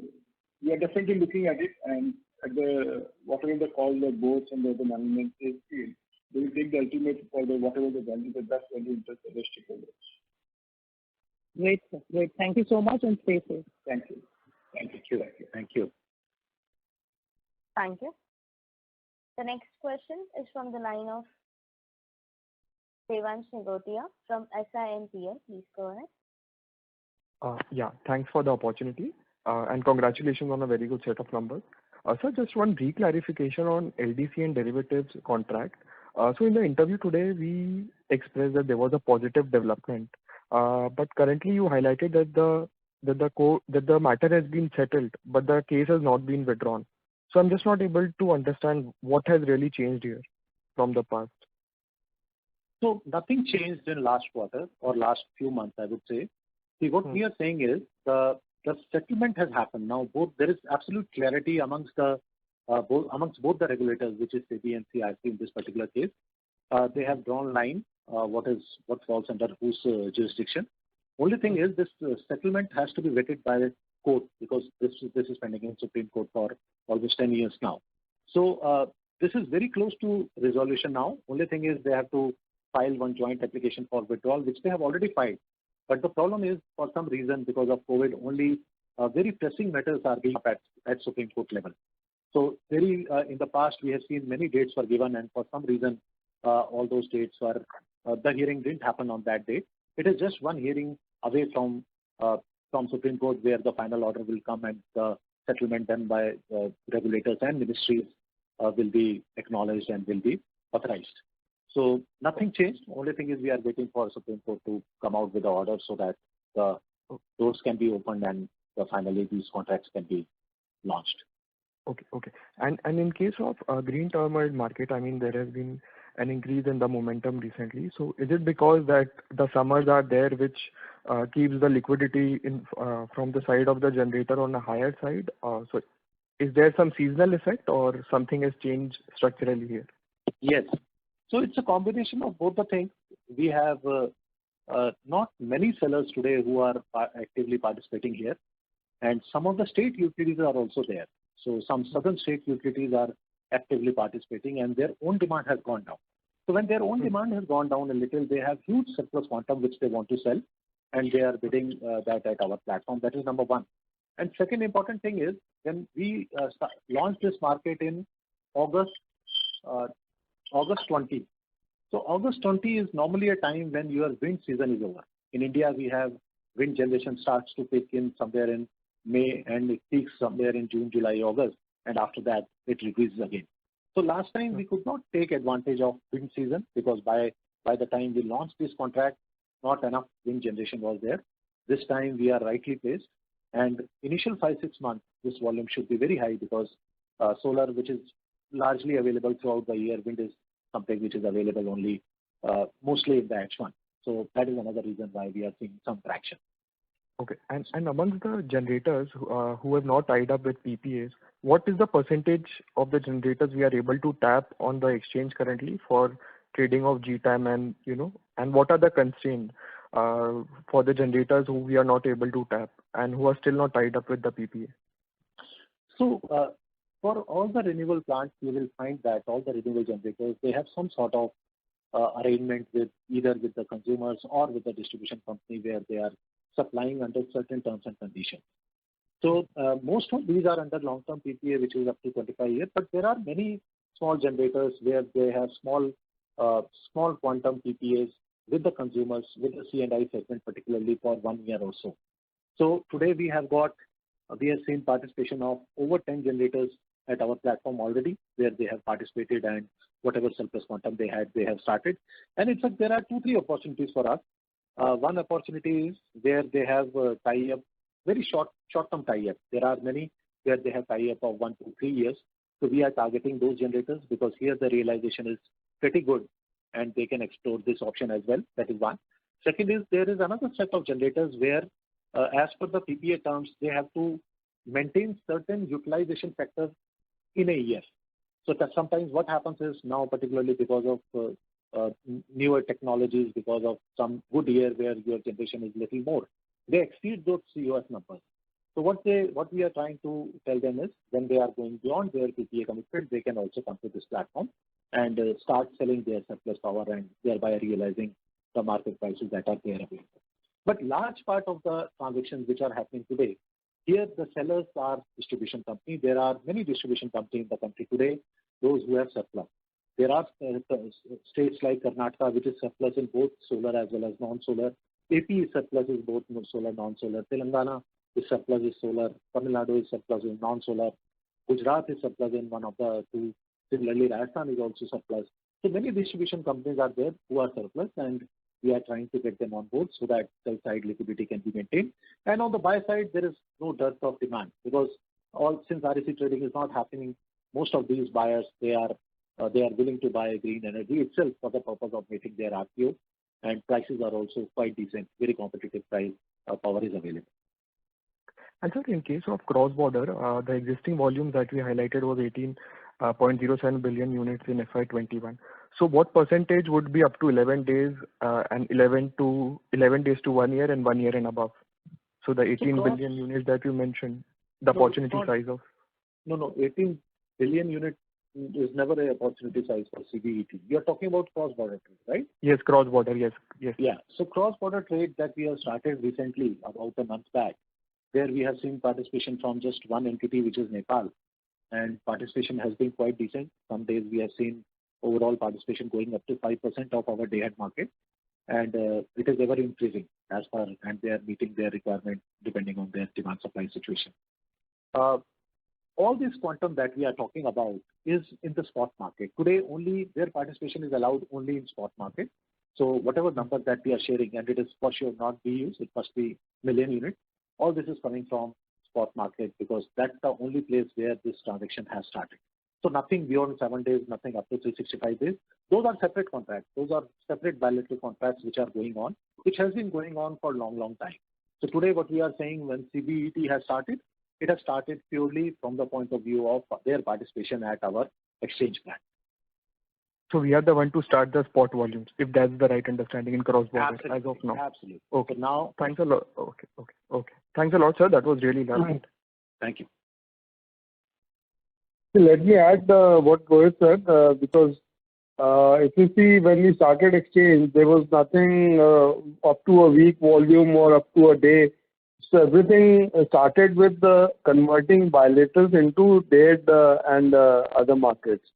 we are definitely looking at it, and at the whatever the call the boards and the management is feel, they will take the ultimate for the whatever the value, the best value interest of the stakeholders. Great, sir. Great. Thank you so much and stay safe. Thank you. Thank you. Thank you. Thank you. The next question is from the line of Devansh Negotia from SIMPL. Please go ahead. Yeah, thanks for the opportunity and congratulations on a very good set of numbers. Sir, just one re-clarification on LDC and derivatives contract. So in the interview today, we expressed that there was a positive development, but currently you highlighted that the matter has been settled, but the case has not been withdrawn. So I'm just not able to understand what has really changed here from the past. So nothing changed in last quarter or last few months, I would say. See, what we are saying is the settlement has happened. Now, there is absolute clarity amongst both the regulators, which is SEBI and CERC in this particular case. They have drawn line what falls under whose jurisdiction. Only thing is this settlement has to be vetted by the court because this is pending in Supreme Court for almost 10 years now. So this is very close to resolution now. Only thing is they have to file one joint application for withdrawal, which they have already filed. But the problem is, for some reason, because of COVID, only very pressing matters are being up at Supreme Court level. So in the past, we have seen many dates were given, and for some reason, all those dates were, the hearing didn't happen on that date. It is just one hearing away from Supreme Court where the final order will come and the settlement done by regulators and ministries will be acknowledged and will be authorized. So nothing changed. Only thing is we are waiting for Supreme Court to come out with the order so that the doors can be opened and finally these contracts can be launched. Okay. And in case of green term market, I mean, there has been an increase in the momentum recently. So is it because that the summers are there, which keeps the liquidity in from the side of the generator on a higher side? So is there some seasonal effect or something has changed structurally here? Yes. So it's a combination of both the things. We have not many sellers today who are actively participating here, and some of the state utilities are also there. So some southern state utilities are actively participating, and their own demand has gone down. So when their own demand has gone down a little, they have huge surplus quantum which they want to sell, and they are bidding that at our platform. That is number one. And second important thing is when we launched this market in August 20. So August 20 is normally a time when your wind season is over. In India, we have wind generation starts to pick in somewhere in May and it peaks somewhere in June, July, August, and after that it reduces again. So last time we could not take advantage of wind season because by the time we launched this contract, not enough wind generation was there. This time we are rightly placed, and initial 5-6 months this volume should be very high because solar, which is largely available throughout the year, wind is something which is available only mostly in the H1. So that is another reason why we are seeing some traction. Okay. And amongst the generators who have not tied up with PPAs, what is the percentage of the generators we are able to tap on the exchange currently for trading of GTAM and what are the constraints for the generators who we are not able to tap and who are still not tied up with the PPA? So for all the renewable plants, you will find that all the renewable generators, they have some sort of arrangement with either with the consumers or with the distribution company where they are supplying under certain terms and conditions. So most of these are under long-term PPA, which is up to 25 years, but there are many small generators where they have small quantum PPAs with the consumers, with the C&I segment, particularly for 1 year or so. So today we have seen participation of over 10 generators at our platform already, where they have participated and whatever surplus quantum they have started. And in fact, there are 2-3 opportunities for us. One opportunity is where they have tie-up, very short-term tie-up. There are many where they have tie-up of 1 to 3 years. So we are targeting those generators because here the realization is pretty good and they can explore this option as well. That is one. Second is there is another set of generators where as per the PPA terms, they have to maintain certain utilization factors in a year. So that sometimes what happens is now, particularly because of newer technologies, because of some good year where your generation is little more, they exceed those COS numbers. So what we are trying to tell them is when they are going beyond their PPA commitment, they can also come to this platform and start selling their surplus power and thereby realizing the market prices that are there available. But large part of the transactions which are happening today, here the sellers are distribution company. There are many distribution companies in the country today, those who have surplus. There are states like Karnataka which is surplus in both solar as well as non-solar. AP is surplus in both solar, non-solar. Telangana is surplus in solar. Tamil Nadu is surplus in non-solar. Gujarat is surplus in one of the two. Similarly, Rajasthan is also surplus. So many distribution companies are there who are surplus, and we are trying to get them on board so that sell side liquidity can be maintained. And on the buy side, there is no dearth of demand because since REC trading is not happening, most of these buyers they are willing to buy green energy itself for the purpose of meeting their RPO, and prices are also quite decent, very competitive price. Power is available. And sir, in case of cross-border, the existing volume that we highlighted was 18.07 billion units in FY21. So what percentage would be up to 11 days and 11 days to 1 year and 1 year and above? So the 18 billion units that you mentioned, the opportunity size of? No, 18 billion unit is never an opportunity size for CBET. You are talking about cross-border trade, right? Yes, cross-border, yes. Yeah, so cross-border trade that we have started recently, about a month back, where we have seen participation from just one entity, which is Nepal. And participation has been quite decent. Some days we have seen overall participation going up to 5% of our day-ahead market. And it is ever increasing and they are meeting their requirement depending on their demand-supply situation. All this quantum that we are talking about is in the spot market. Today, only their participation is allowed only in spot market. So whatever number that we are sharing, and it is for sure not BUs, it must be million units. All this is coming from spot market because that's the only place where this transaction has started. So nothing beyond 7 days, nothing up to 365 days. Those are separate contracts. Those are separate bilateral contracts which are going on, which has been going on for a long time. So today what we are saying, when CBET has started, it has started purely from the point of view of their participation at our exchange plan. So we are the one to start the spot volumes, if that's the right understanding in cross-border as of now. Absolutely. Okay. So now, thanks a lot. Okay. Thanks a lot, sir. That was really lovely. Thank you. Let me add what Rohit said because if you see when we started exchange, there was nothing up to a week volume or up to a day. So everything started with converting bilaterals into day and other markets.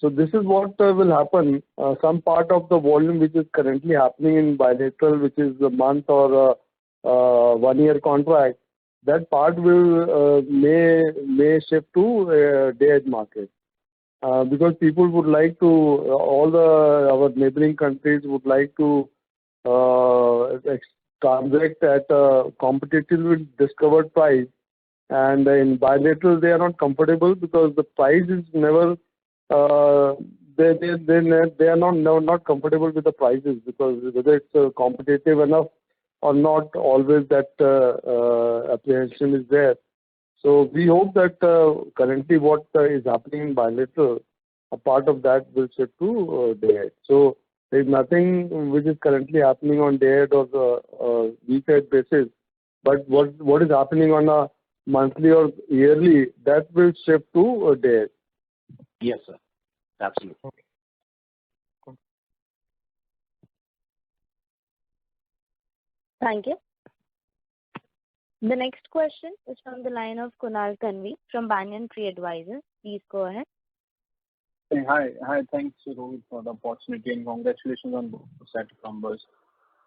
So this is what will happen. Some part of the volume which is currently happening in bilateral, which is a month or a 1 year contract, that part will may shift to day market because people would like to our neighboring countries would like to transact at a competitively discovered price, and in bilateral they are not comfortable because the price is never they are not comfortable with the prices because whether it's competitive enough or not, always that apprehension is there. So we hope that currently what is happening in bilateral, a part of that will shift to day-ahead. So there is nothing which is currently happening on day-ahead or the week-ahead basis, but what is happening on a monthly or yearly, that will shift to day-ahead. Yes, sir. Absolutely. Okay. Thank you. The next question is from the line of Kunal Kanvi from Banyan Tree Advisors. Please go ahead. Hey, hi. Thanks, Rohit, for the opportunity and congratulations on the set of numbers.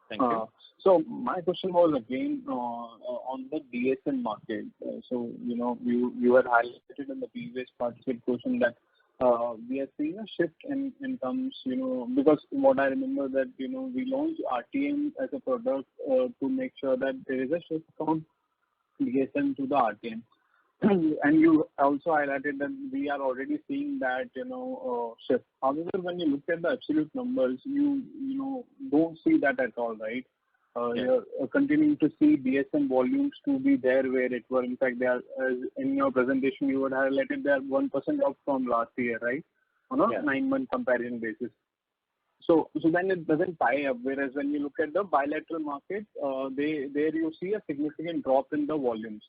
Thank you. So my question was again on the DSM market. So you had highlighted in the previous participant question that we are seeing a shift in terms, because what I remember that, we launched RTM as a product to make sure that there is a shift from DSM to the RTM. And you also highlighted that we are already seeing that, shift. However, when you look at the absolute numbers, you don't see that at all, right? You're continuing to see DSM volumes to be there where it were. In fact, they are, in your presentation, you would highlighted they are 1% up from last year, right? On a 9-month comparison basis. So then it doesn't tie up. Whereas when you look at the bilateral market, there you see a significant drop in the volumes.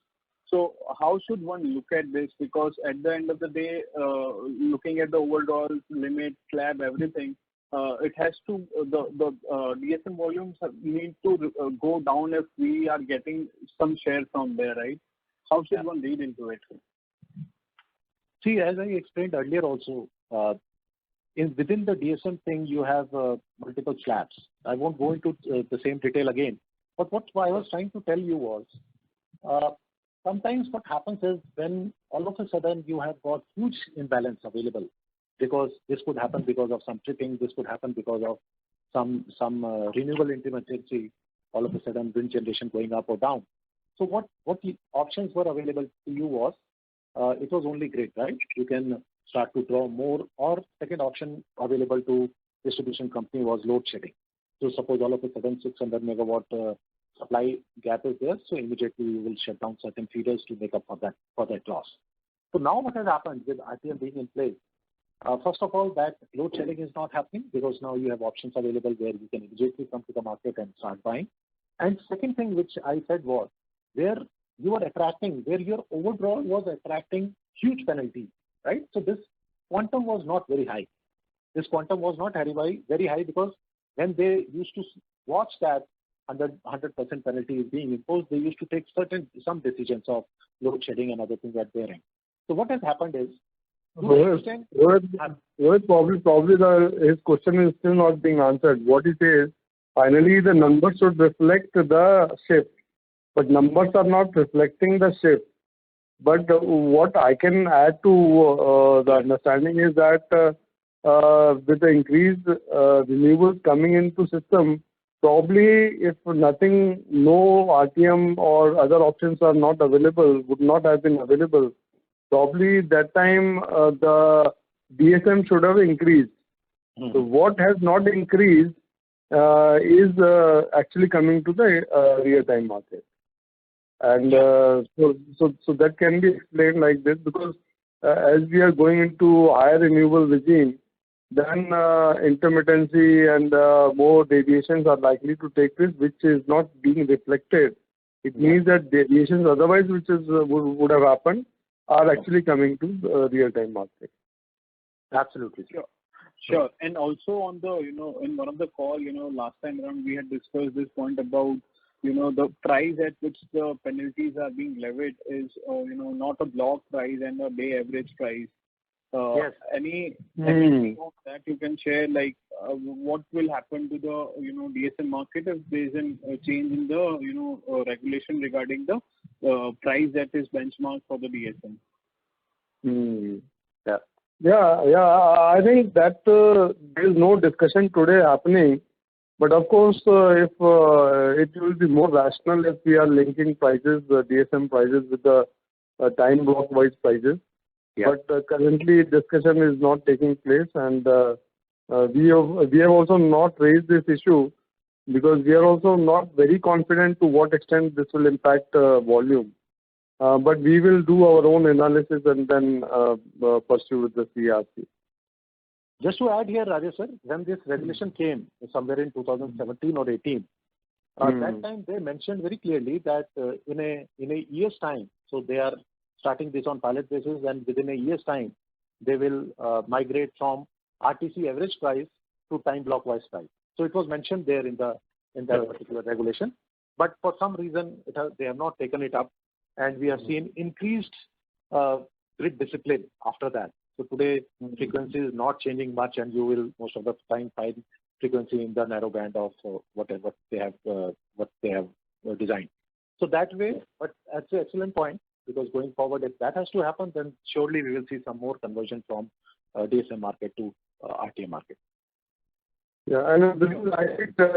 So how should one look at this? Because at the end of the day, looking at the overall limit, slab, everything, it has to the DSM volumes need to go down if we are getting some share from there, right? How should one read into it? See, as I explained earlier also, within the DSM thing, you have multiple slabs. I won't go into the same detail again. But what I was trying to tell you was, sometimes what happens is when all of a sudden you have got huge imbalance available, because this could happen because of some tripping, this could happen because of some renewable intermittency, all of a sudden wind generation going up or down. So what the options were available to you was, it was only grid, right? You can start to draw more, or second option available to distribution company was load shedding. So suppose all of a sudden 600 megawatt supply gap is there, so immediately you will shut down certain feeders to make up for that loss. So now what has happened with RTM being in place, first of all, that load shedding is not happening because now you have options available where you can immediately come to the market and start buying. And second thing which I said was, where you are attracting, where your overdraw was attracting huge penalties, right? So this quantum was not very high. This quantum was not very high because when they used to watch that 100% penalty is being imposed, they used to take some decisions of load shedding and other things at their end. So what has happened is, Rohit, probably his question is still not being answered. What he says, finally the numbers should reflect the shift, but numbers are not reflecting the shift. But what I can add to the understanding is that with the increased renewables coming into system, probably if nothing, no RTM or other options are not available, would not have been available, probably that time the DSM should have increased. So what has not increased is actually coming to the real-time market. And so that can be explained like this, because as we are going into higher renewable regime, then intermittency and more deviations are likely to take place, which is not being reflected. It means that deviations otherwise which would have happened are actually coming to the real-time market. Absolutely. Sure. And also on the, in one of the call, last time around we had discussed this point about, the price at which the penalties are being levied is, not a block price and a day average price. Yes. Anything of that you can share, like what will happen to the DSM market if there is a change in the regulation regarding the price that is benchmarked for the DSM? I think that there is no discussion today happening. But of course, if it will be more rational if we are linking prices, the DSM prices with the time block wise prices. Yeah. But currently discussion is not taking place, and we have also not raised this issue because we are also not very confident to what extent this will impact volume. But we will do our own analysis and then pursue with the CERC. Just to add here, Rajesh sir, when this regulation came somewhere in 2017 or 18, that time they mentioned very clearly that in a year's time, so they are starting this on pilot basis, and within a year's time, they will migrate from RTC average price to time block wise price. So it was mentioned there in that particular regulation, but for some reason they have not taken it up, and we have seen increased grid discipline after that. So today frequency is not changing much, and you will most of the time find frequency in the narrow band of what they have designed. So that way, but that's an excellent point, because going forward, if that has to happen, then surely we will see some more conversion from DSM market to RTM market. Yeah, and this is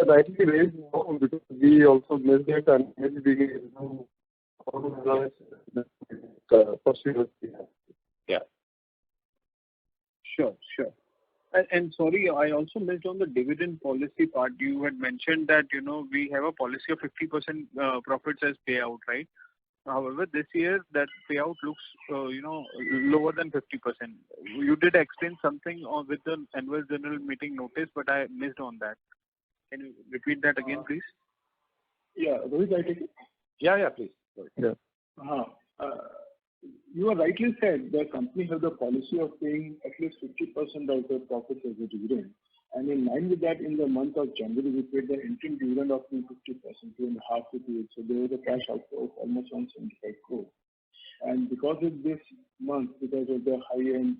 rightly raised now, because we also missed it, and maybe we will pursue it. Yeah. Sure. And sorry, I also missed on the dividend policy part. You had mentioned that, we have a policy of 50% profits as payout, right? However, this year that payout looks, lower than 50%. You did explain something with the annual general meeting notice, but I missed on that. Can you repeat that again, please? Yeah, Rohit, I take it? Yeah, please. Yeah. You are rightly said the company has the policy of paying at least 50% of the profits as a dividend. And in line with that, in the month of January, we paid the interim dividend of 50%, 2.5 rupees. So there was a cash outflow of almost 175 crore. And because of this month, because of the high-end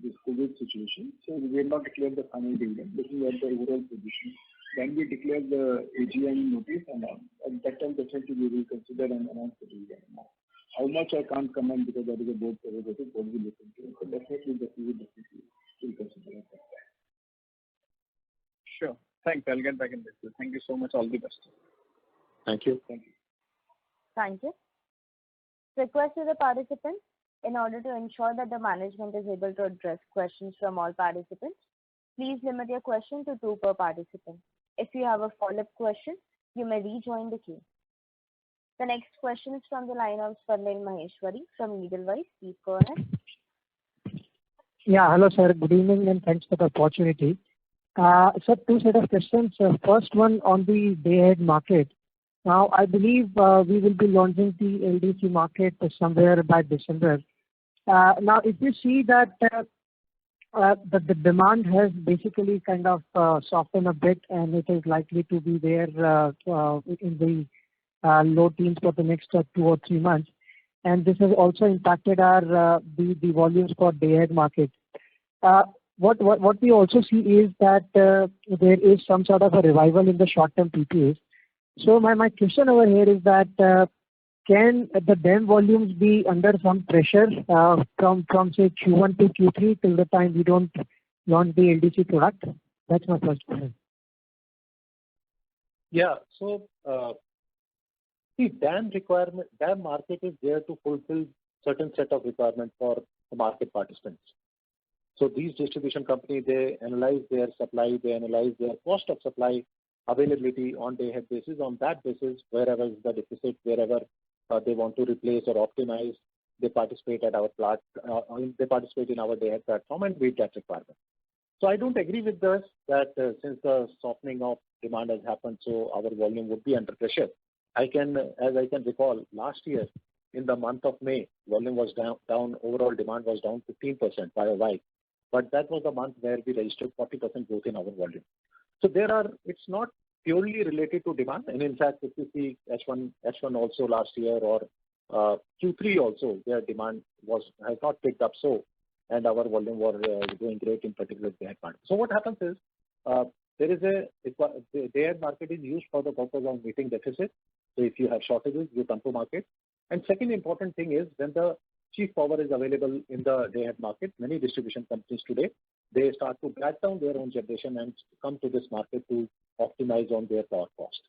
this COVID situation, so we have not declared the final dividend, looking at the overall position. Then we declare the AGM notice, and at that time, definitely we will consider and announce the dividend amount. How much I can't comment because that is a board prerogative, board will look into it. But definitely, we will consider at that time. Sure. Thanks. I'll get back in this. Thank you so much. All the best. Thank you. Thank you. Thank you. Request to the participants, in order to ensure that the management is able to address questions from all participants, please limit your question to 2 per participant. If you have a follow-up question, you may rejoin the queue. The next question is from the line of Swarnil Maheshwari from Edelweiss. Please go ahead. Yeah, hello sir. Good evening and thanks for the opportunity. Sir, 2 set of questions. First one on the day-ahead market. Now, I believe we will be launching the LDC market somewhere by December. Now, if you see that the demand has basically kind of softened a bit and it is likely to be there in the low teens for the next 2 or 3 months, and this has also impacted our the volumes for day-ahead market. What we also see is that there is some sort of a revival in the short-term PPAs. So my question over here is that can the DAM volumes be under some pressure from say Q1 to Q3 till the time we don't launch the LDC product? That's my first question. Yeah. So the DAM market is there to fulfill certain set of requirements for the market participants. So these distribution companies, they analyze their supply, they analyze their cost of supply, availability on day-ahead basis. On that basis, wherever is the deficit, wherever they want to replace or optimize, they participate at our they participate in our day-ahead platform and meet that requirement. So I don't agree with this that since the softening of demand has happened, so our volume would be under pressure. As I can recall, last year in the month of May, volume was down. Overall demand was down 15% YOY. But that was the month where we registered 40% growth in our volume. So it's not purely related to demand. And in fact, if you see H1 also last year or Q3 also, their demand has not picked up so, and our volume was doing great in particular day-ahead market. So what happens is the day-ahead market is used for the purpose of meeting deficit. So if you have shortages, you come to market. And second important thing is when the cheap power is available in the day-ahead market, many distribution companies today, they start to back down their own generation and come to this market to optimize on their power cost.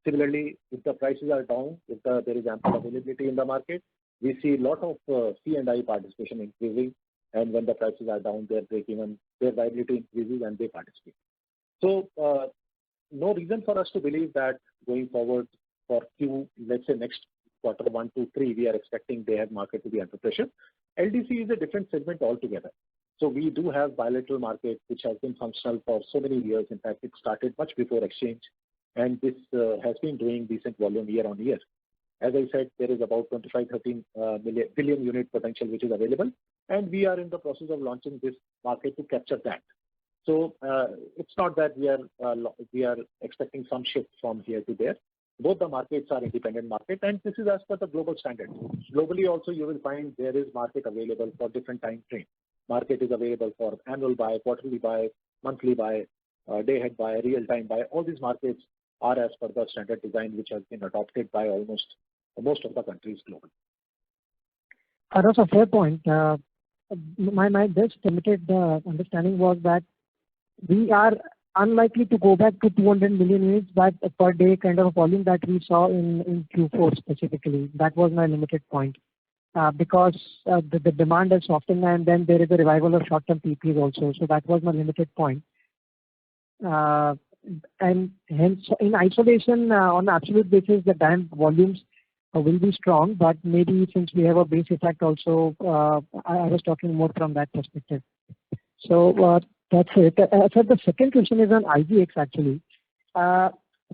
Similarly, if the prices are down, if there is ample availability in the market, we see a lot of C&I participation increasing, and when the prices are down, their break-even, their viability increases and they participate. So no reason for us to believe that going forward for let's say next quarter 1 to 3, we are expecting day-ahead market to be under pressure. LDC is a different segment altogether. So we do have bilateral market, which has been functional for so many years. In fact, it started much before exchange, and this has been doing decent volume year on year. As I said, there is about 25-13 billion unit potential which is available, and we are in the process of launching this market to capture that. So it's not that we are expecting some shift from here to there. Both the markets are independent market, and this is as per the global standard. Globally also, you will find there is market available for different time frame. Market is available for annual buy, quarterly buy, monthly buy, day-ahead buy, real-time buy. All these markets are as per the standard design which has been adopted by almost most of the countries globally. That's a fair point. My just limited understanding was that we are unlikely to go back to 200 million units per day kind of volume that we saw in Q4 specifically. That was my limited point. Because the demand is softened and then there is a revival of short-term PPAs also. So that was my limited point. And hence, in isolation, on an absolute basis, the DAM volumes will be strong, but maybe since we have a base effect also, I was talking more from that perspective. So that's it. So the second question is on IGX actually.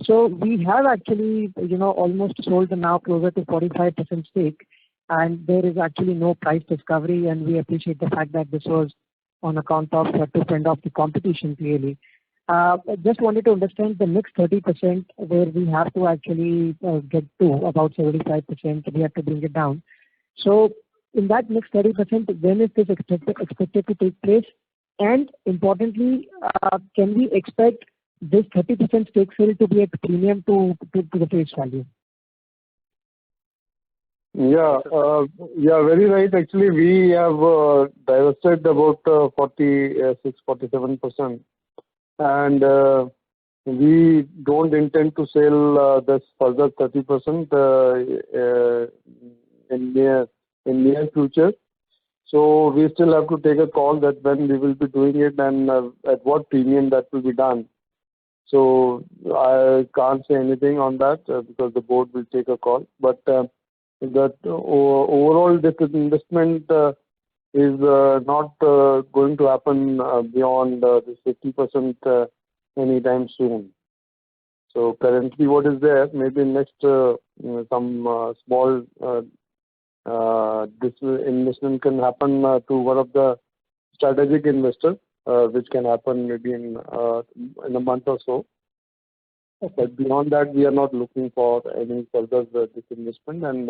So we have actually, almost sold now closer to 45% stake. and there is actually no price discovery, and we appreciate the fact that this was on account of to fend off the competition clearly. I just wanted to understand the next 30% where we have to actually get to about 75%, we have to bring it down. So in that next 30%, when is this expected to take place? And importantly, can we expect this 30% stake sale to be at premium to the face value? Yeah, very right. Actually, we have divested about 47%, and we don't intend to sell this further 30% in near future. So we still have to take a call that when we will be doing it and at what premium that will be done. So I can't say anything on that because the board will take a call. But that overall this investment is not going to happen beyond this 50% anytime soon. So currently what is there, maybe next some small this investment can happen to one of the strategic investors, which can happen maybe in a month or so. But beyond that, we are not looking for any further disinvestment, and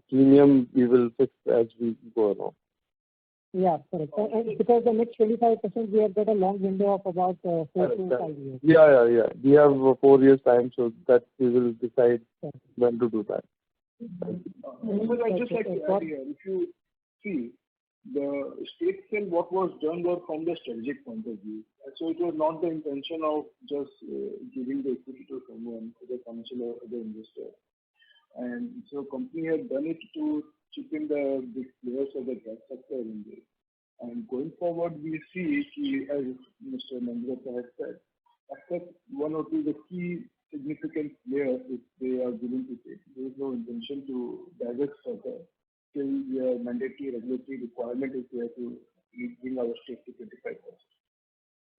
premium we will fix as we go along. Yeah, correct. And because the next 25% we have got a long window of about 4 to 5 years. Yeah. We have 4 years time, so that we will decide when to do that. I just like to add here, if you see the stake sale, what was done was from the strategic point of view. So it was not the intention of just giving the equity to someone, the council or the investor. And so company had done it to chip in the big players of the gas sector in this. And going forward, we see, as Mr. Nandrata has said, except one or two the key significant players if they are willing to take. There is no intention to divest further till the mandatory regulatory requirement is there to bring our stake to 25%.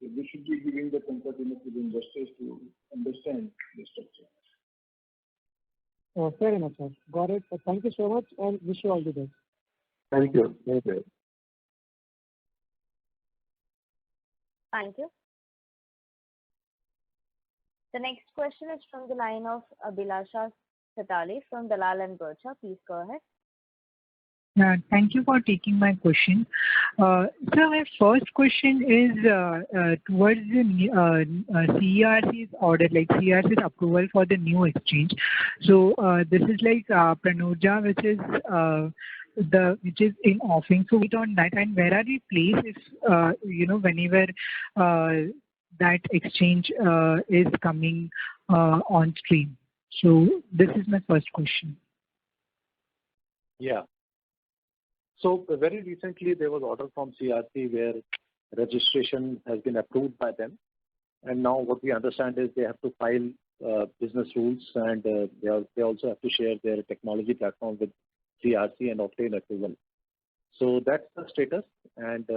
So we should be giving the comfort enough to the investors to understand the structure. Oh, fair enough, sir. Got it. Thank you so much and wish you all the best. Thank you. Thank you. The next question is from the line of Abhilasha Satale from Dalal & Broacha. Please go ahead. Thank you for taking my question. So my first question is towards the CERC's order, like CERC's approval for the new exchange. So this is like Pranoja, which is in offing. So wait on that, and where are we placed if whenever that exchange is coming on stream? So this is my first question. Yeah. So very recently there was order from CERC where registration has been approved by them, and now what we understand is they have to file business rules, and they also have to share their technology platform with CERC and obtain approval. So that's the status, and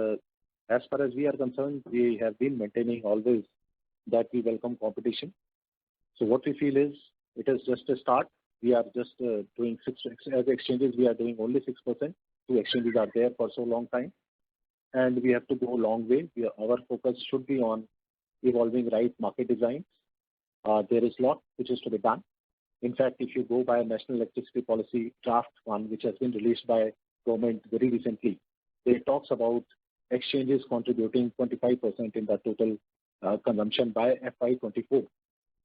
as far as we are concerned, we have been maintaining always that we welcome competition. So what we feel is it is just a start. We are just doing 6 as exchanges. We are doing only 6%. 2 exchanges are there for so long time, and we have to go a long way. Our focus should be on evolving right market designs. There is a lot which is to be done. In fact, if you go by National Electricity Policy Draft 1, which has been released by government very recently, it talks about exchanges contributing 25% in the total consumption by FY24.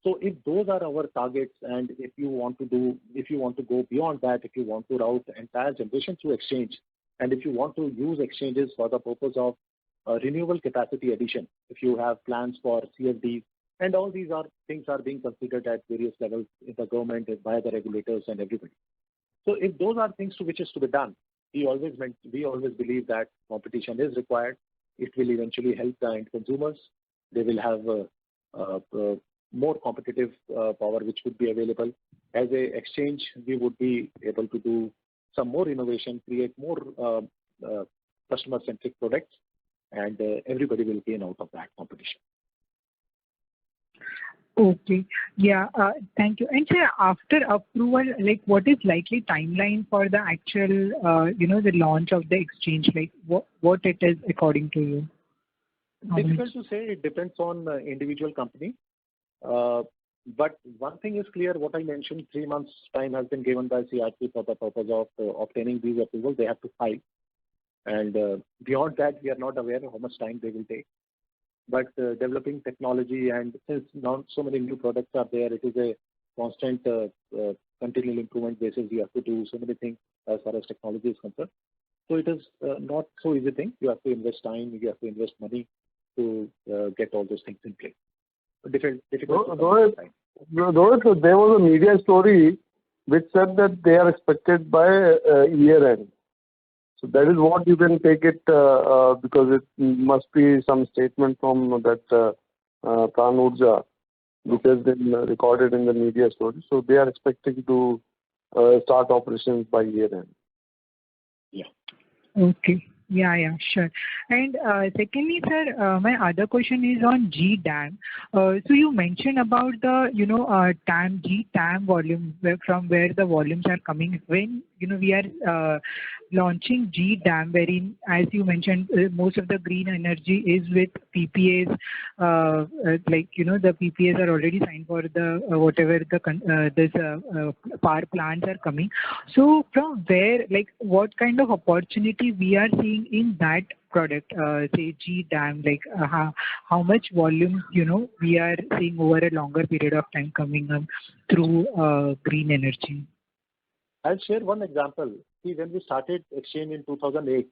So if those are our targets, and if you want to go beyond that, if you want to route the entire generation through exchange, and if you want to use exchanges for the purpose of renewable capacity addition, if you have plans for CFDs, and all these things are being considered at various levels in the government, by the regulators and everybody. So if those are things which is to be done, we always believe that competition is required. It will eventually help the end consumers. They will have more competitive power which would be available. As a exchange, we would be able to do some more innovation, create more customer-centric products, and everybody will gain out of that competition. Okay. Yeah. Thank you. And sir, after approval, like what is likely timeline for the actual, the launch of the exchange? Like what it is according to you? Difficult to say. It depends on individual company. But one thing is clear, what I mentioned, 3 months time has been given by CERC for the purpose of obtaining these approvals. They have to file. And beyond that, we are not aware how much time they will take. But developing technology, and since now so many new products are there, it is a constant continual improvement basis. You have to do so many things as far as technology is concerned. So it is not so easy thing. You have to invest time, you have to invest money to get all those things in place. Difficult. Rohit, there was a media story which said that they are expected by year end. So that is what you can take it because it must be some statement from that Pran Urja which has been recorded in the media story. So they are expecting to start operations by year end. Yeah. Okay. Yeah, sure. And secondly, sir, my other question is on GDAM. So you mentioned about the, GTAM volume, from where the volumes are coming. When, we are launching GDAM, wherein, as you mentioned, most of the green energy is with PPAs, the PPAs are already signed for the, whatever the power plants are coming. So from where, what kind of opportunity we are seeing in that product, say GDAM, how much volume, we are seeing over a longer period of time coming up through green energy? I'll share one example. See, when we started exchange in 2008,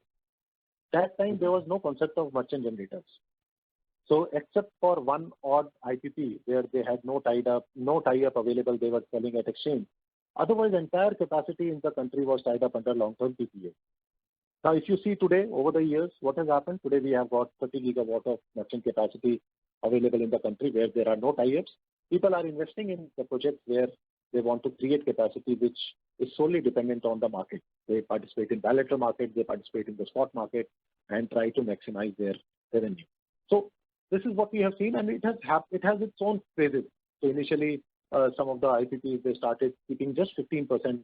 that time there was no concept of merchant generators. So except for one odd IPP where they had no tie-up available, they were selling at exchange. Otherwise, entire capacity in the country was tied up under long-term PPA. Now, if you see today, over the years, what has happened? Today, we have got 30 gigawatt of merchant capacity available in the country where there are no tie-ups. People are investing in the projects where they want to create capacity which is solely dependent on the market. They participate in bilateral market, they participate in the spot market, and try to maximize their revenue. So this is what we have seen, and it has its own phases. So initially, some of the IPPs, they started keeping just 15%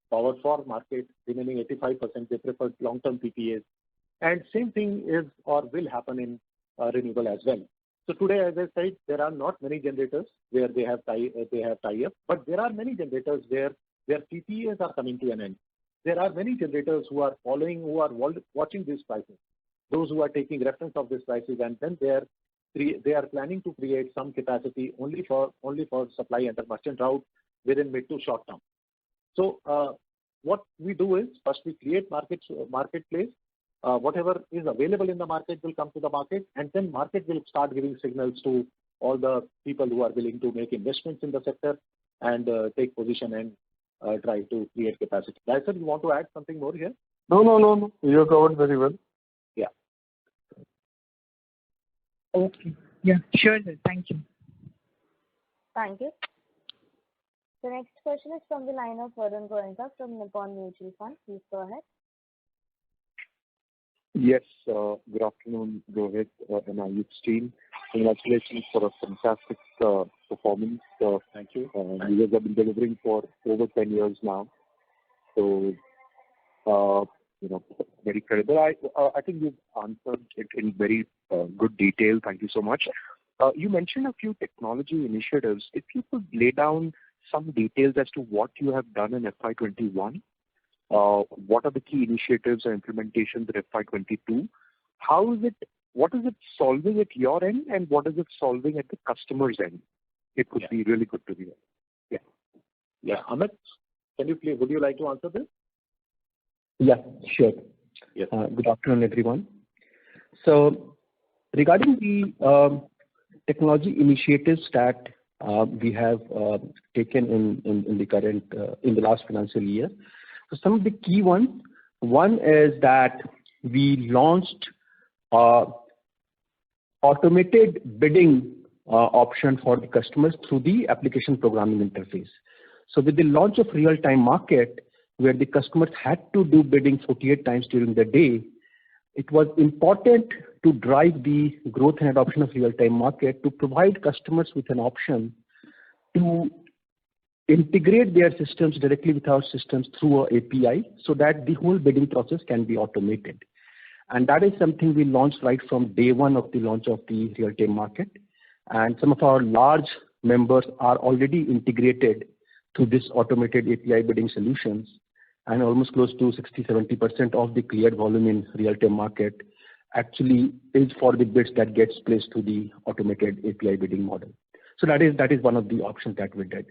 power for market, remaining 85%, they preferred long-term PPAs. And same thing is or will happen in renewable as well. So today, as I said, there are not many generators where they have tie-up, but there are many generators where their PPAs are coming to an end. There are many generators who are watching these prices, those who are taking reference of these prices, and then they are planning to create some capacity only for supply under merchant route within mid to short term. So what we do is first we create marketplace. Whatever is available in the market will come to the market, and then market will start giving signals to all the people who are willing to make investments in the sector and take position and try to create capacity. Sir, you want to add something more here? No. You have covered very well. Yeah. Okay. Yeah, sure, sir. Thank you. Thank you. The next question is from the line of Varun Goenka from Nippon Mutual Fund. Please go ahead. Yes, good afternoon, Rohit and Ayush team. Congratulations for a fantastic performance. Thank you. You guys have been delivering for over 10 years now. So, very credible. I think you've answered it in very good detail. Thank you so much. You mentioned a few technology initiatives. If you could lay down some details as to what you have done in FY21, what are the key initiatives and implementations in FY22? What is it solving at your end, and what is it solving at the customer's end? It would be really good to hear. Yeah. Amit, would you like to answer this? Yeah, sure. Yes. Good afternoon, everyone. So, regarding the technology initiatives that we have taken in the last financial year, so some of the key ones. One is that we launched automated bidding option for the customers through the application programming interface. So with the launch of real-time market, where the customers had to do bidding 48 times during the day, it was important to drive the growth and adoption of real-time market to provide customers with an option to integrate their systems directly with our systems through a API so that the whole bidding process can be automated. And that is something we launched right from day one of the launch of the real-time market. And some of our large members are already integrated to this automated API bidding solutions, and almost close to 60-70% of the cleared volume in real-time market actually is for the bids that gets placed to the automated API bidding model. So that is one of the options that we did.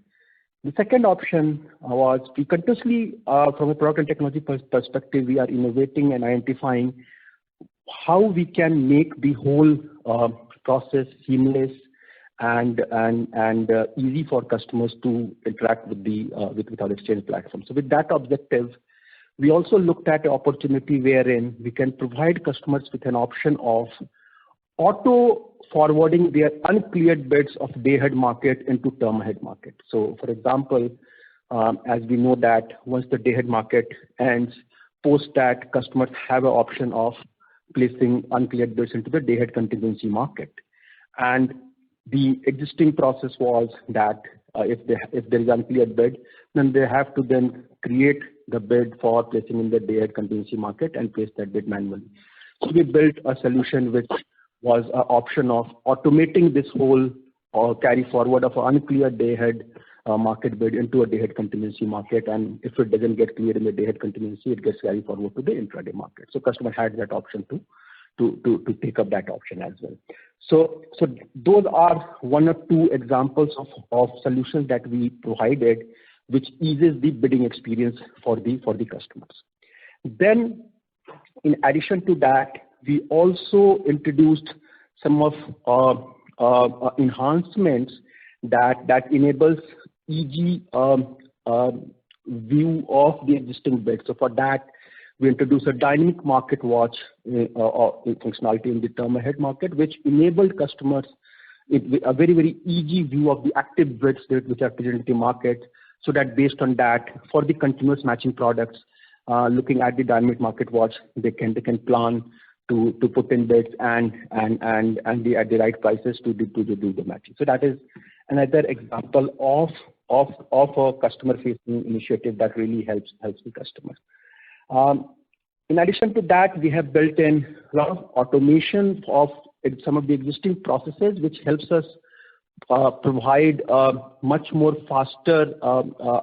The second option was we continuously, from a product and technology perspective, we are innovating and identifying how we can make the whole process seamless and easy for customers to interact with with our exchange platform. So with that objective, we also looked at an opportunity wherein we can provide customers with an option of auto forwarding their uncleared bids of day-ahead market into term-ahead market. So for example, as we know that once the day-ahead market ends, post that customers have an option of placing uncleared bids into the day-ahead contingency market. And the existing process was that if there is uncleared bid, then they have to then create the bid for placing in the day-ahead contingency market and place that bid manually. So we built a solution which was an option of automating this whole carry forward of an uncleared day-ahead market bid into a day-ahead contingency market, and if it doesn't get cleared in the day-ahead contingency, it gets carried forward to the intraday market. So customer had that option to take up that option as well. So those are one or two examples of solutions that we provided, which eases the bidding experience for the customers. Then, in addition to that, we also introduced some of enhancements that enables easy view of the existing bid. So for that, we introduced a dynamic market watch functionality in the term ahead market, which enabled customers a very, very easy view of the active bids which are present in the market, so that based on that, for the continuous matching products, looking at the dynamic market watch, they can plan to put in bids and at the right prices to do the matching. So that is another example of a customer-facing initiative that really helps the customers. In addition to that, we have built in a lot of automation of some of the existing processes, which helps us provide a much more faster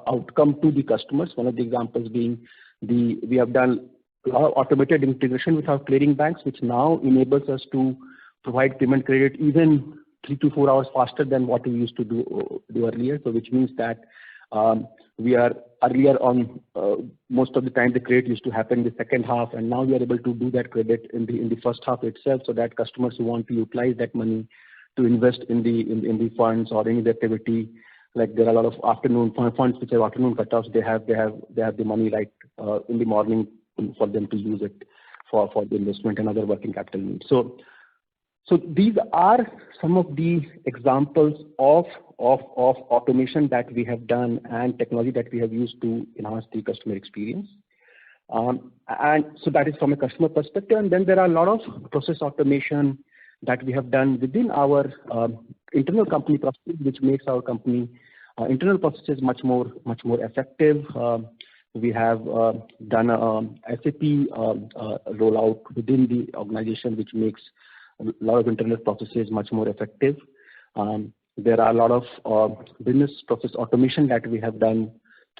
outcome to the customers. One of the examples being we have done a lot of automated integration with our clearing banks, which now enables us to provide payment credit even 3 to 4 hours faster than what we used to do earlier. So which means that we are earlier on, most of the time the credit used to happen in the second half, and now we are able to do that credit in the first half itself, so that customers who want to utilize that money to invest in the funds or any activity, like there are a lot of afternoon funds which have afternoon cutoffs, they have the money right in the morning for them to use it for the investment and other working capital needs. So these are some of the examples of automation that we have done and technology that we have used to enhance the customer experience. And so that is from a customer perspective. And then there are a lot of process automation that we have done within our internal company processes, which makes our company internal processes much more effective. We have done a SAP rollout within the organization, which makes a lot of internal processes much more effective. There are a lot of business process automation that we have done,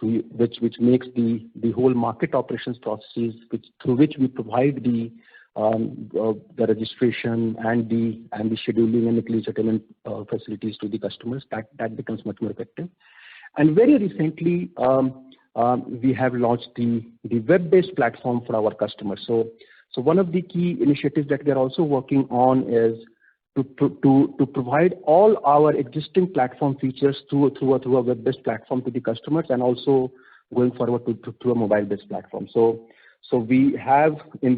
which makes the whole market operations processes, through which we provide the registration and the scheduling and the clear settlement facilities to the customers. That becomes much more effective. And very recently, we have launched the web-based platform for our customers. So one of the key initiatives that we are also working on is to provide all our existing platform features through a web-based platform to the customers, and also going forward to a mobile-based platform. So we have in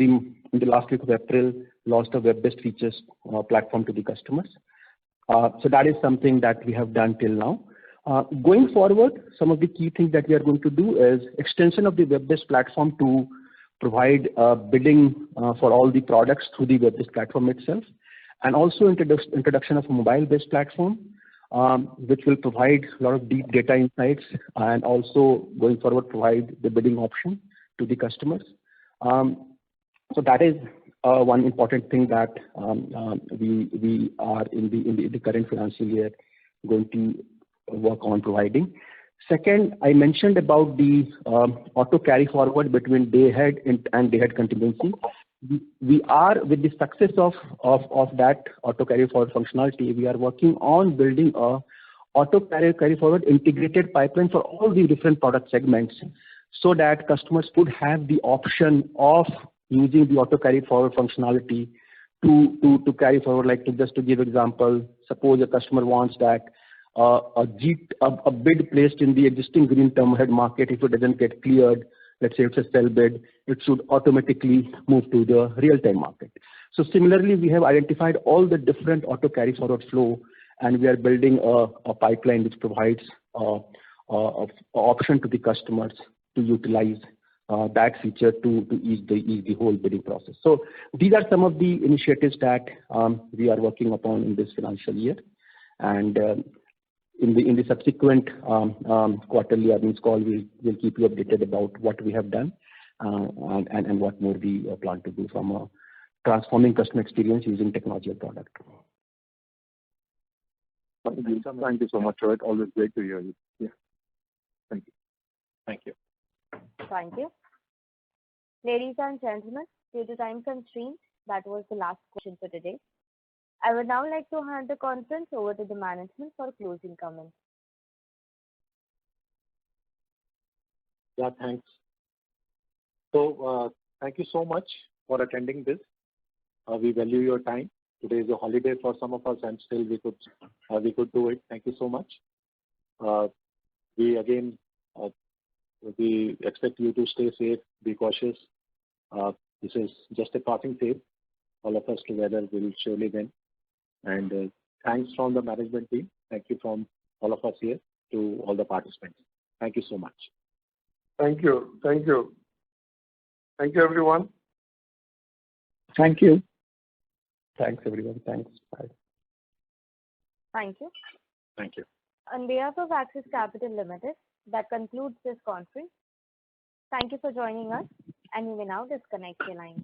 the last week of April launched a web-based features platform to the customers. So that is something that we have done till now. Going forward, some of the key things that we are going to do is extension of the web-based platform to provide bidding for all the products through the web-based platform itself, and also introduction of a mobile-based platform. which will provide a lot of deep data insights and also going forward provide the bidding option to the customers. So that is one important thing that we are in the current financial year going to work on providing. Second, I mentioned about the auto carry forward between day ahead and day ahead contingency. We are, with the success of that auto carry forward functionality, we are working on building a auto carry forward integrated pipeline for all the different product segments, so that customers could have the option of using the auto carry forward functionality to carry forward. Like, just to give example, suppose a customer wants that a bid placed in the existing green term ahead market, if it doesn't get cleared, let's say it's a sell bid, it should automatically move to the real-time market. So similarly, we have identified all the different auto carry forward flow, and we are building a pipeline which provides a option to the customers to utilize that feature to ease the whole bidding process. So these are some of the initiatives that we are working upon in this financial year, and in the subsequent quarterly earnings call, we'll keep you updated about what we have done and what more we plan to do from transforming customer experience using technology and product. Thank you so much, Rohit. Always great to hear you. Yeah. Thank you. Thank you. Thank you. Ladies and gentlemen, due to time constraints, that was the last question for today. I would now like to hand the conference over to the management for closing comments. Yeah, thanks. So thank you so much for attending this. We value your time. Today is a holiday for some of us, and still we could do it. Thank you so much. We expect you to stay safe, be cautious. This is just a passing phase. All of us together will surely win. And thanks from the management team. Thank you from all of us here to all the participants. Thank you so much. Thank you. Thank you. Thank you, everyone. Thank you. Thanks, everyone. Thanks. Bye. Thank you. Thank you. On behalf of Axis Capital Limited, that concludes this conference. Thank you for joining us, and you may now disconnect your lines.